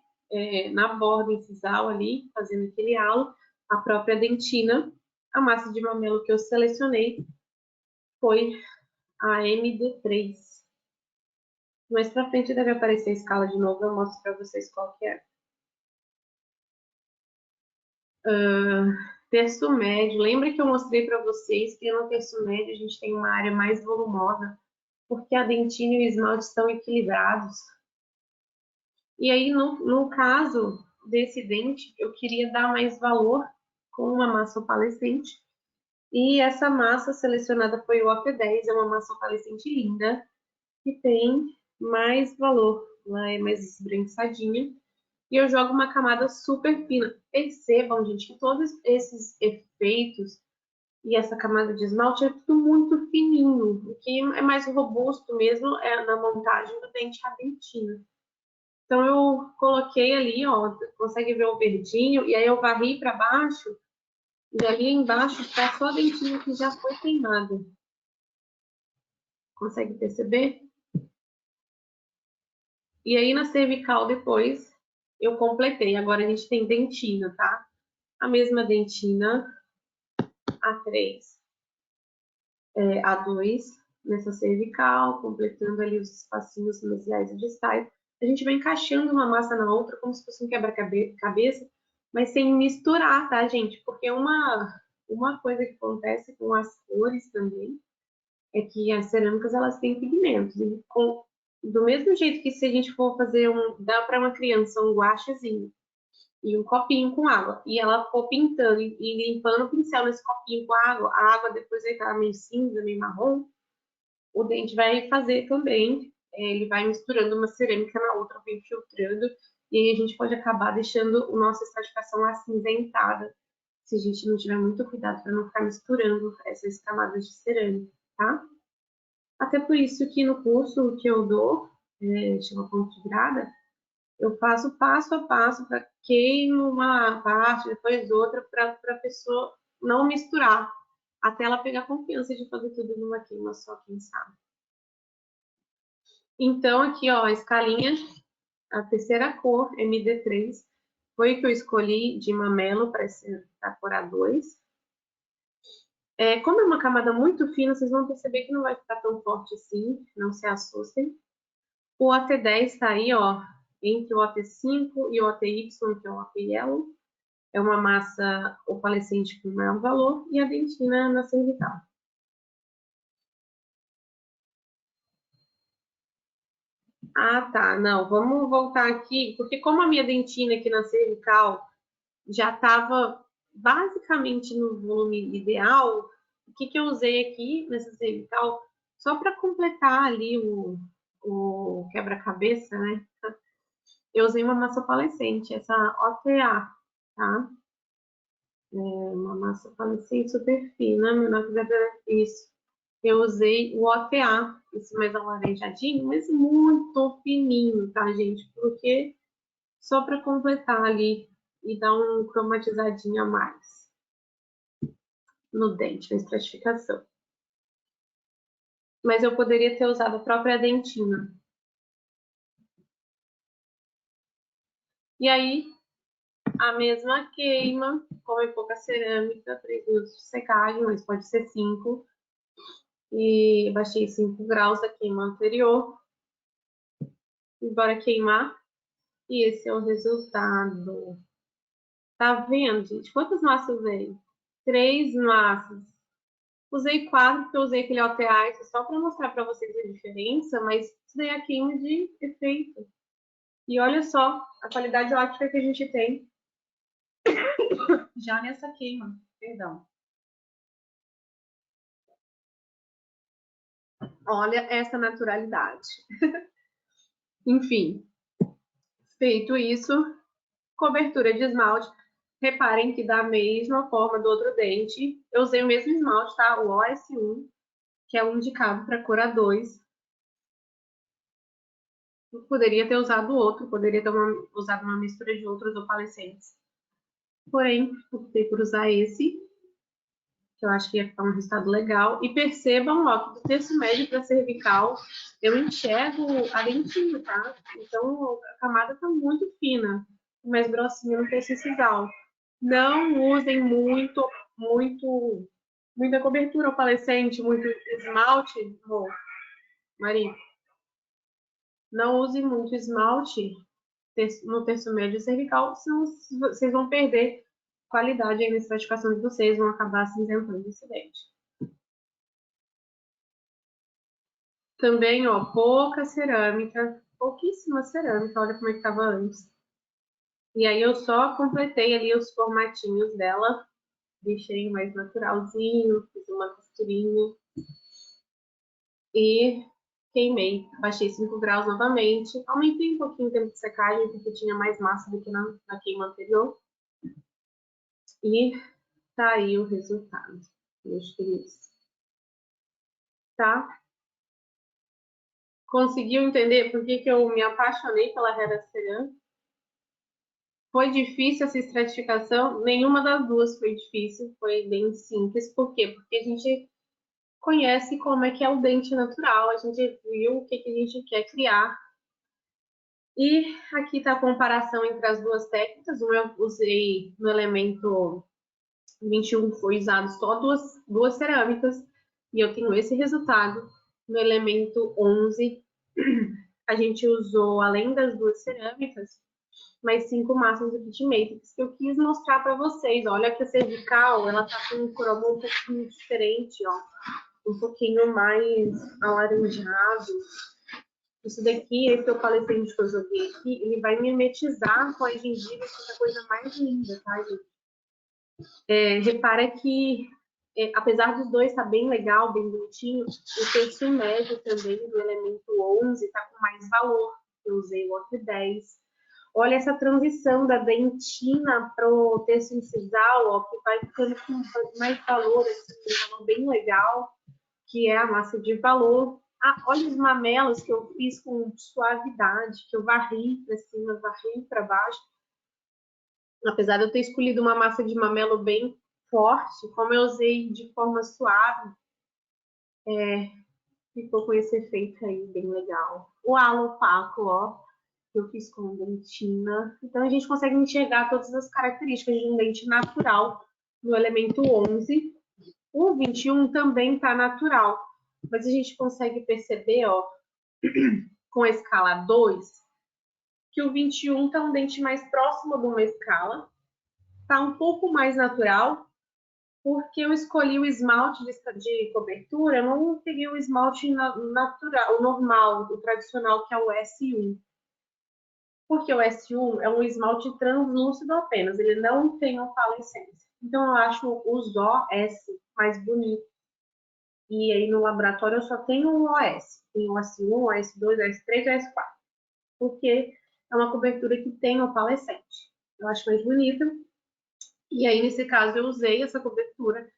na borda incisal ali, fazendo aquele halo, a própria dentina. A massa de mamelo que eu selecionei foi a MD3. Mais pra frente deve aparecer a escala de novo, eu mostro pra vocês qual que é. Terço médio, lembra que eu mostrei pra vocês que no terço médio a gente tem uma área mais volumosa, porque a dentina e o esmalte estão equilibrados. E aí, no caso desse dente, eu queria dar mais valor com uma massa opalescente. E essa massa selecionada foi o OP10, é uma massa opalescente linda, que tem mais valor, ela é mais esbranquiçadinha. E eu jogo uma camada super fina. Percebam, gente, que todos esses efeitos e essa camada de esmalte é tudo muito fininho. O que é mais robusto mesmo é na montagem do dente à dentina. Então, eu coloquei ali, ó, consegue ver o verdinho, e aí eu varri para baixo, e ali embaixo está só a dentinha que já foi queimada. Consegue perceber? E aí, na cervical, depois, eu completei. Agora, a gente tem dentina, tá? A mesma dentina, A3, A2, nessa cervical, completando ali os espacinhos mesiais e distais. A gente vai encaixando uma massa na outra, como se fosse um quebra-cabeça, mas sem misturar, tá, gente? Porque uma coisa que acontece com as cores também é que as cerâmicas, elas têm pigmentos. E do mesmo jeito que se a gente for fazer dá para uma criança um guachezinho e um copinho com água, e ela for pintando e limpando o pincel nesse copinho com a água depois vai estar meio cinza, meio marrom, o dente vai fazer também. Ele vai misturando uma cerâmica na outra, vai filtrando, e aí a gente pode acabar deixando a nossa estratificação acinzentada, se a gente não tiver muito cuidado para não ficar misturando essas camadas de cerâmica, tá? Até por isso que no curso que eu dou, chama Ponto de Grada, eu faço passo a passo para queimo uma parte, depois outra, para a pessoa não misturar, até ela pegar confiança de fazer tudo numa queima só, quem sabe. Então, aqui, ó, a escalinha, a terceira cor, MD3, foi que eu escolhi de mamelo para a cor A2. Como é uma camada muito fina, vocês vão perceber que não vai ficar tão forte assim, não se assustem. O OT10 está aí, ó, entre o OT5 e o OTY, que é o OT Yellow. É uma massa opalescente com maior valor, e a dentina na cervical. Ah, tá. Não, vamos voltar aqui, porque como a minha dentina aqui na cervical já estava basicamente no volume ideal, o que eu usei aqui nessa cervical, só para completar ali o quebra-cabeça, né? Eu usei uma massa opalescente, essa OTA, tá? Uma massa opalescente super fina, menor que isso. Eu usei o OTA, esse mais alaranjadinho, mas muito fininho, tá, gente? Porque só para completar ali e dar um cromatizadinho a mais no dente, na estratificação. Mas eu poderia ter usado a própria dentina. E aí, a mesma queima, como é pouca cerâmica, 3 minutos de secagem, mas pode ser 5. E baixei 5 graus da queima anterior. E bora queimar. E esse é o resultado. Tá vendo, gente? Quantas massas usei? 3 massas. Usei 4 porque eu usei aquele OTA Ice só para mostrar para vocês a diferença, mas isso daí é queima de efeito. E olha só a qualidade ótica que a gente tem já nessa queima. Perdão. Olha essa naturalidade. Enfim, feito isso, cobertura de esmalte. Reparem que da mesma forma do outro dente, eu usei o mesmo esmalte, tá? O OS1, que é o indicado para cor A2. Eu poderia ter usado outro, poderia ter usado uma mistura de outros opalescentes. Porém, optei por usar esse, que eu acho que ia ficar um resultado legal. E percebam, ó, que do terço médio para cervical, eu enxergo a dentinho, tá? Então, a camada tá muito fina, mais grossinha no terço incisal. Não usem muita cobertura opalescente, muito esmalte, Maria. Não use muito esmalte no terço médio cervical, senão vocês vão perder qualidade aí na estratificação de vocês, vão acabar acinzentando esse dente. Também, ó, pouca cerâmica, pouquíssima cerâmica, olha como é que estava antes. E aí eu só completei ali os formatinhos dela, deixei mais naturalzinho, fiz uma costurinha e queimei. Baixei 5 graus novamente, aumentei um pouquinho o tempo de secagem, porque tinha mais massa do que na queima anterior. E tá aí o resultado, meus queridos. Tá? Conseguiu entender por que eu me apaixonei pela Hera Cerâmica? Foi difícil essa estratificação? Nenhuma das duas foi difícil, foi bem simples. Por quê? Porque a gente conhece como é que é o dente natural, a gente viu o que a gente quer criar. E aqui está a comparação entre as duas técnicas. Uma eu usei no elemento 21, foi usado só duas cerâmicas, e eu tenho esse resultado. No elemento 11, a gente usou, além das duas cerâmicas, mais 5 massas do Kit Matrix, que eu quis mostrar para vocês. Olha que a cervical, ela tá com um cromo um pouquinho diferente, ó. Um pouquinho mais alaranjado. Isso daqui, esse opalescente que eu joguei aqui, ele vai mimetizar com a gengiva, que é a coisa mais linda, tá, gente? Repara que, apesar dos dois estar bem legal, bem bonitinho, o terço médio também, do elemento 11, tá com mais valor. Eu usei o outro 10. Olha essa transição da dentina para o terço incisal, ó, que vai ficando com mais valor, assim, um valor bem legal, que é a massa de valor. Ah, olha os mamelos que eu fiz com suavidade, que eu varri para cima, varri para baixo. Apesar de eu ter escolhido uma massa de mamelo bem forte, como eu usei de forma suave, ficou com esse efeito aí bem legal. O halo opaco, ó, que eu fiz com dentina. Então, a gente consegue enxergar todas as características de um dente natural no elemento 11. O 21 também está natural, mas a gente consegue perceber, ó, com a escala 2, que o 21 está um dente mais próximo de uma escala, está um pouco mais natural, porque eu escolhi o esmalte de cobertura, eu não peguei o esmalte natural, o normal, o tradicional, que é o S1. Porque o S1 é um esmalte translúcido apenas, ele não tem opalescência. Então, eu acho os OS mais bonitos. E aí, no laboratório, eu só tenho o OS. Tem o S1, o S2, o S3 e o S4. Porque é uma cobertura que tem opalescente. Eu acho mais bonita. E aí, nesse caso, eu usei essa cobertura.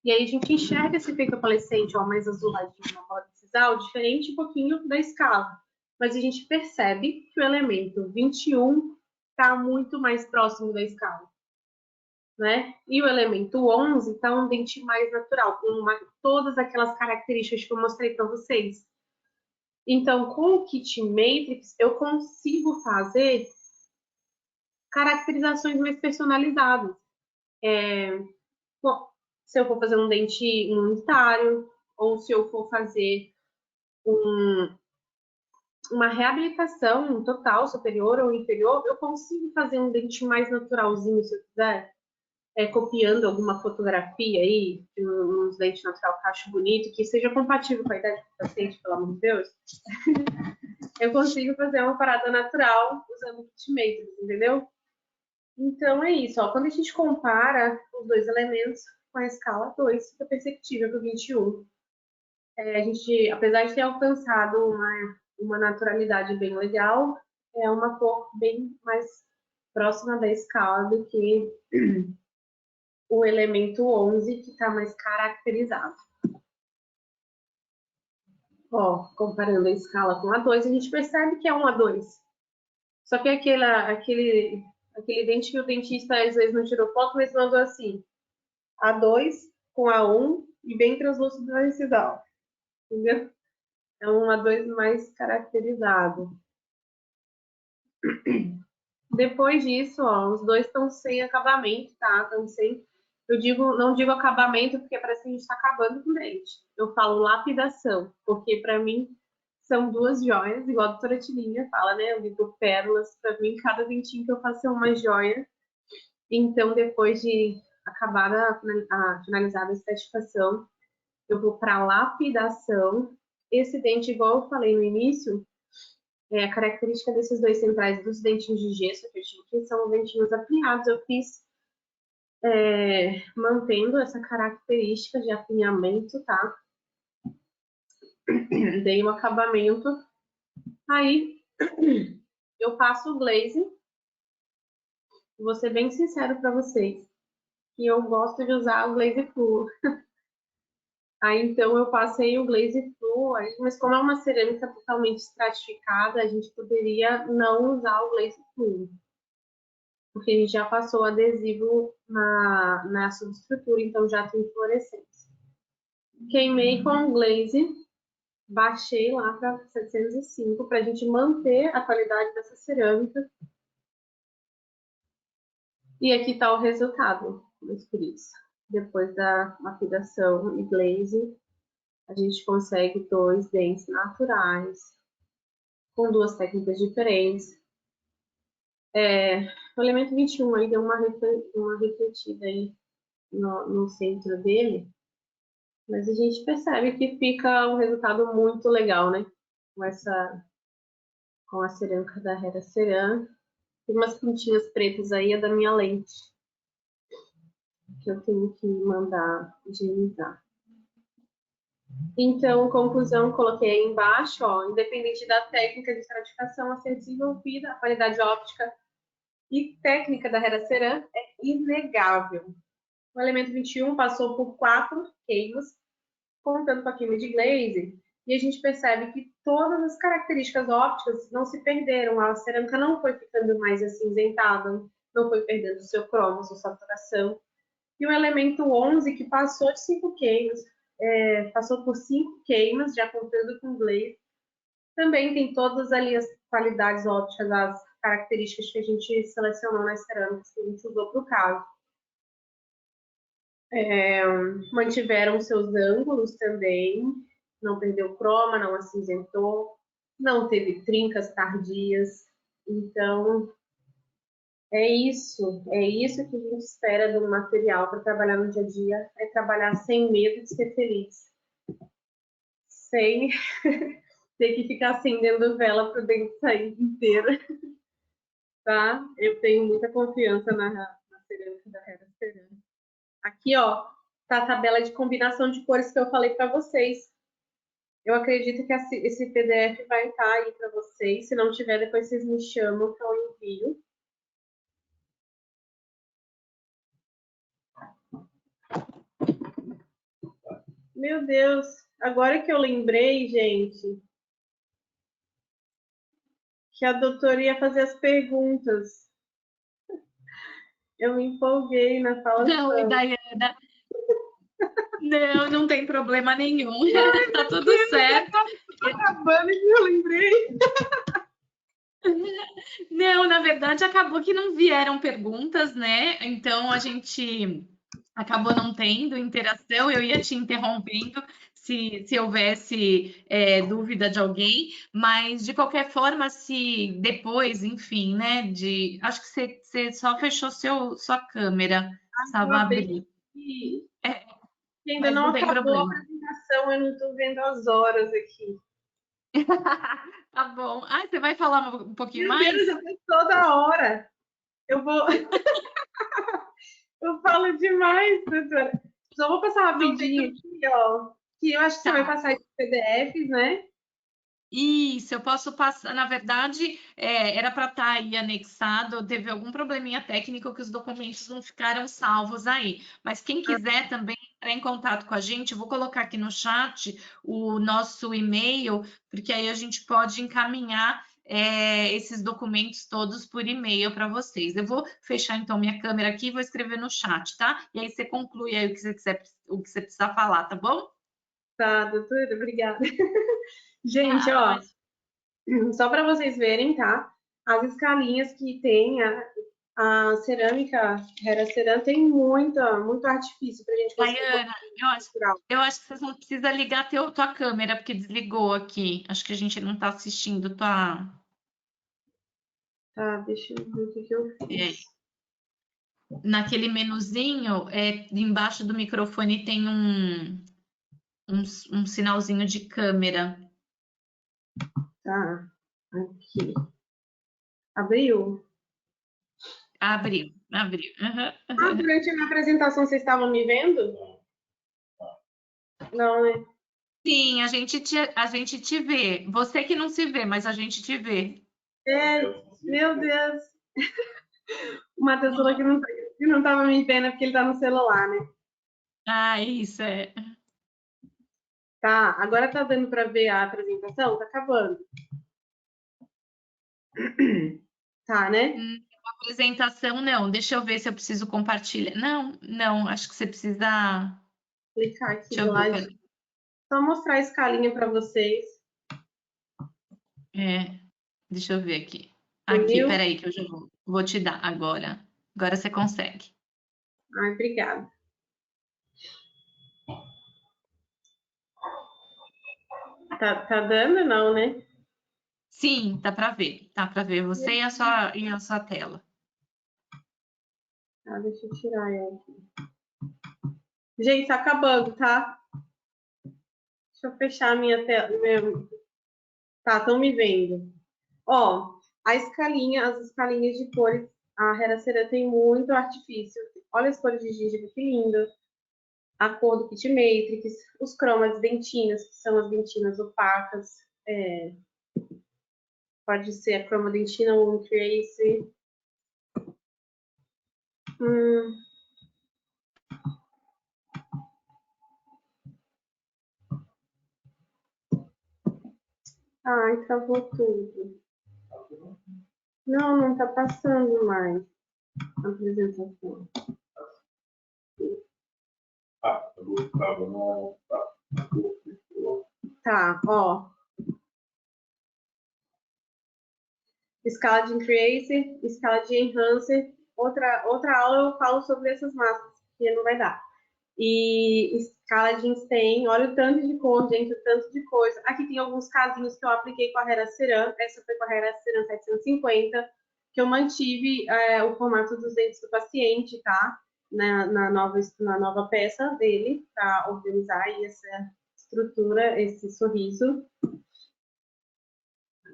E aí, a gente enxerga esse efeito opalescente, ó, mais azuladinho na borda incisal, diferente um pouquinho da escala. Mas a gente percebe que o elemento 21 está muito mais próximo da escala, né? E o elemento 11 está um dente mais natural, com todas aquelas características que eu mostrei para vocês. Então, com o Kit Matrix, eu consigo fazer caracterizações mais personalizadas. Bom, se eu for fazer um dente unitário, ou se eu for fazer uma reabilitação total, superior ou inferior, eu consigo fazer um dente mais naturalzinho, se eu quiser, copiando alguma fotografia aí, de uns dentes natural que eu acho bonito, que seja compatível com a idade do paciente, pelo amor de Deus. Eu consigo fazer uma parada natural usando kit matrix, entendeu? Então é isso, ó. Quando a gente compara os dois elementos com a escala 2, fica perceptível para o 21. A gente, apesar de ter alcançado uma naturalidade bem legal, é uma cor bem mais próxima da escala do que o elemento 11, que está mais caracterizado. Ó, comparando a escala com a 2, a gente percebe que é um A2. Só que aquele dente que o dentista às vezes não tirou foto, mas mandou assim, A2 com A1 e bem translúcido na incisional. Entendeu? É um A2 mais caracterizado. Depois disso, ó, os dois estão sem acabamento, tá? Estão sem... não digo acabamento porque parece que a gente está acabando com o dente. Eu falo lapidação, porque para mim são duas joias, igual a doutora Tilinha fala, né? Eu digo pérolas, para mim cada dentinho que eu faço é uma joia. Então, depois de acabar a finalizar a estetificação, eu vou para lapidação. Esse dente, igual eu falei no início, a característica desses dois centrais dos dentinhos de gesso que eu tinha aqui são os dentinhos apinhados. Eu fiz mantendo essa característica de apinhamento, tá? Dei um acabamento. Aí, eu passo o glaze. Vou ser bem sincero para vocês, que eu gosto de usar o glaze fluo. Aí, então, eu passei o glaze fluo, mas como é uma cerâmica totalmente estratificada, a gente poderia não usar o glaze fluo, porque a gente já passou adesivo na subestrutura, então já tem fluorescência. Queimei com o glaze, baixei lá para 705 para a gente manter a qualidade dessa cerâmica. E aqui está o resultado, meus queridos. Depois da lapidação e glaze, a gente consegue dois dentes naturais, com duas técnicas diferentes. O elemento 21 aí deu uma refletida aí no centro dele, mas a gente percebe que fica um resultado muito legal, né? Com a cerâmica da Hera Ceram. Tem umas pintinhas pretas aí, é da minha lente, que eu tenho que mandar higienizar. Então, conclusão, coloquei aí embaixo, ó, independente da técnica de estratificação, a ser desenvolvida, a qualidade óptica e técnica da Hera Ceram é inegável. O elemento 21 passou por 4 queimas, contando com a queima de glaze, e a gente percebe que todas as características ópticas não se perderam, a cerâmica não foi ficando mais acinzentada, não foi perdendo seu cromo, sua saturação. E o elemento 11, que passou de 5 queimas, passou por 5 queimas, já contando com glaze, também tem todas ali as qualidades ópticas, as características que a gente selecionou nas cerâmicas que a gente usou para o caso. Mantiveram seus ângulos também, não perdeu croma, não acinzentou, não teve trincas tardias. Então, é isso que a gente espera do material para trabalhar no dia a dia, é trabalhar sem medo de ser feliz, sem ter que ficar acendendo vela para o dente sair inteiro, tá? Eu tenho muita confiança na cerâmica da Hera Ceram. Aqui, ó, tá a tabela de combinação de cores que eu falei para vocês. Eu acredito que esse PDF vai estar aí para vocês. Se não tiver, depois vocês me chamam que eu envio. Meu Deus, agora que eu lembrei, gente, que a doutora ia fazer as perguntas. Eu me empolguei na fala. Não, Daiana. Não tem problema nenhum. Tá tudo certo. Tá acabando que eu lembrei. Não, na verdade, acabou que não vieram perguntas, né? Então a gente acabou não tendo interação. Eu ia te interrompendo se houvesse dúvida de alguém, mas de qualquer forma, se depois, enfim, né? Acho que você só fechou sua câmera, Eu precisava abri abrir. e É, ainda mas não não tem acabou a problema. apresentação, eu não estou vendo as horas aqui. Tá bom. Ah, você vai falar um pouquinho Meu Deus, mais? já faz toda hora. Eu vou. Eu falo demais, doutora. Só vou passar Não tem rapidinho aqui, ó. Que eu acho que você vai Tá. passar esses PDFs, né? Isso, eu posso passar. Na verdade, era para estar aí anexado. Teve algum probleminha técnico que os documentos não ficaram salvos aí. Mas quem quiser também entrar em contato com a gente, eu vou colocar aqui no chat o nosso e-mail, porque aí a gente pode encaminhar esses documentos todos por e-mail para vocês. Eu vou fechar então minha câmera aqui e vou escrever no chat, tá? E aí você conclui aí o que você quiser, o que você precisar falar, tá bom? Tá, doutora, obrigada. Gente, Ah, ó, mas só para vocês verem, tá? As escalinhas que tem a cerâmica Hera Ceram tem muito artifício para a gente conseguir Daiana, eu acho, costurar. eu acho que você não precisa ligar tua câmera, porque desligou aqui. Acho que a gente não está assistindo tua. Tá, deixa eu ver o que eu é, fiz. naquele menuzinho, embaixo do microfone tem um sinalzinho de câmera. Tá, aqui. Abriu? Abriu, abriu. Aham. Ah, durante a minha apresentação vocês estavam me vendo? Não, né? Sim, a gente te vê. Você que não se vê, mas a gente te vê. É, meu Deus. O Matheus falou que não tava me vendo é porque ele tá no celular, né? Ah, isso é. Tá, agora tá dando para ver a apresentação? Tá acabando. Tá, né? Apresentação, não. Deixa eu ver se eu preciso compartilhar. Não, não, acho que você precisa. Clicar aqui Deixa do eu ver, lado. peraí. Só mostrar a escalinha para vocês. Deixa eu ver aqui. Aqui, Viu? peraí, que eu já vou te dar agora. Agora você consegue. Ai, obrigada. Tá dando, não, né? Sim, dá para ver. Dá para ver você e a sua tela. Tá, deixa eu tirar ela aqui. Gente, tá acabando, tá? Deixa eu fechar a minha tela. Tá, estão me vendo. Ó, as escalinhas de cores, a Heracera tem muito artifício. Olha as cores de gengibre, que lindo. A cor do Kit Matrix, os cromas dentinas, que são as dentinas opacas. Pode ser a croma dentina ou um trace. Hum, ai, travou tudo. Não, não tá passando mais a apresentação. Tá, ó. Escala de Increase, escala de Enhancer. Outra aula eu falo sobre essas máscaras, que não vai dar. E escala de Einstein, olha o tanto de cor, gente, o tanto de coisa. Aqui tem alguns casinhos que eu apliquei com a Hera Ceram, essa foi com a Hera Ceram 750, que eu mantive o formato dos dentes do paciente, tá? Na nova peça dele, para organizar aí essa estrutura, esse sorriso.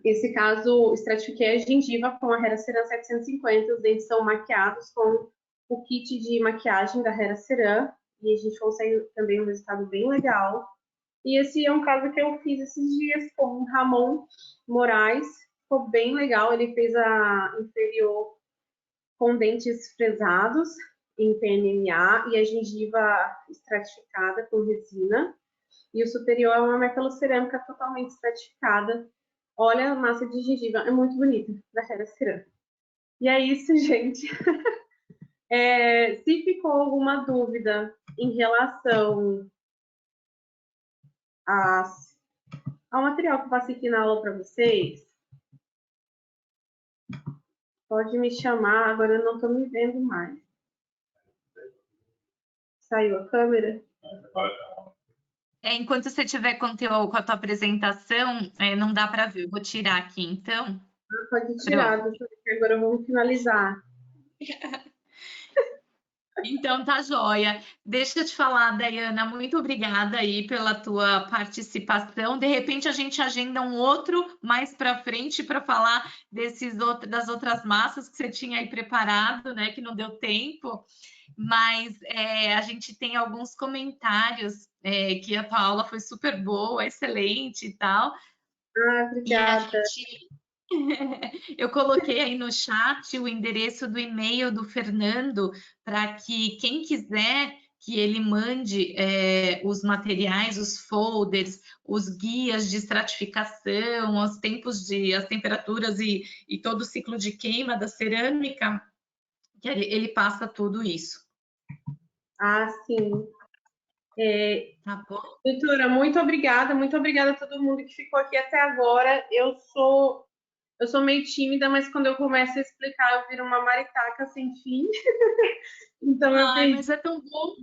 Esse caso, estratifiquei a gengiva com a Hera Ceram 750, os dentes são maquiados com o kit de maquiagem da Hera Ceram, e a gente consegue também um resultado bem legal. E esse é um caso que eu fiz esses dias com o Ramon Moraes, ficou bem legal, ele fez a inferior com dentes fresados em PNMA e a gengiva estratificada com resina, e o superior é uma metalocerâmica totalmente estratificada. Olha, a massa de gengiva é muito bonita, da Hera Ceram. E é isso, gente. Se ficou alguma dúvida em relação ao material que eu passei aqui na aula para vocês, Pode me chamar, agora eu não estou me vendo mais. Saiu a câmera? Enquanto você tiver conteúdo com a tua apresentação, não dá para ver. Eu vou tirar aqui, então. Pode tirar, Pronto. agora vamos finalizar. Então tá joia. Deixa eu te falar, Dayana, muito obrigada aí pela tua participação. De repente a gente agenda um outro mais para frente para falar das outras massas que você tinha aí preparado, né? Que não deu tempo. Mas a gente tem alguns comentários que a tua aula foi super boa, excelente e tal. E a Obrigada. gente eu coloquei aí no chat o endereço do e-mail do Fernando para que quem quiser que ele mande os materiais, os folders, os guias de estratificação, as temperaturas e todo o ciclo de queima da cerâmica, que ele passa tudo isso. Sim. Tá bom? Doutora, muito obrigada a todo mundo que ficou aqui até agora. Eu sou meio tímida, mas quando eu começo a explicar, eu viro uma maritaca sem fim. Então Mas é tão bom.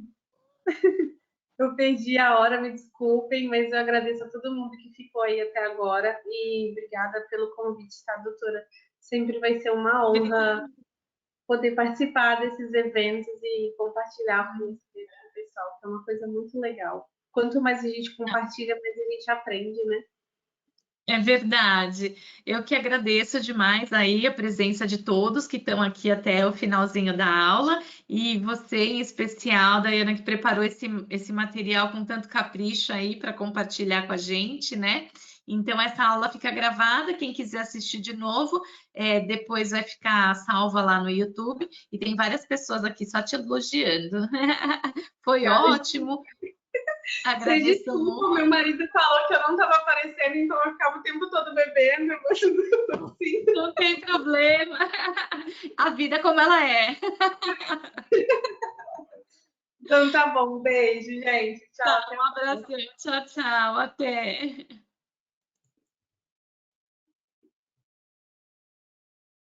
eu perdi a hora, me desculpem, mas eu agradeço a todo mundo que ficou aí até agora e obrigada pelo convite, tá, doutora? Sempre vai ser uma honra poder participar desses eventos e compartilhar com o pessoal, que é uma coisa muito legal. Quanto mais a gente compartilha, mais a gente aprende, né? É verdade. Eu que agradeço demais aí a presença de todos que estão aqui até o finalzinho da aula e você em especial, Daiana, que preparou esse material com tanto capricho aí para compartilhar com a gente, né? Então, essa aula fica gravada. Quem quiser assistir de novo, depois vai ficar salva lá no YouTube. E tem várias pessoas aqui só te elogiando. Foi ótimo. Sei Agradeço desculpa, muito. meu marido falou que eu não estava aparecendo, então eu ficava o tempo todo bebendo, assim. Não tem problema. A vida como ela é. Então tá bom, beijo, gente. Tchau. Tá, um abração. Tchau, tchau. Até.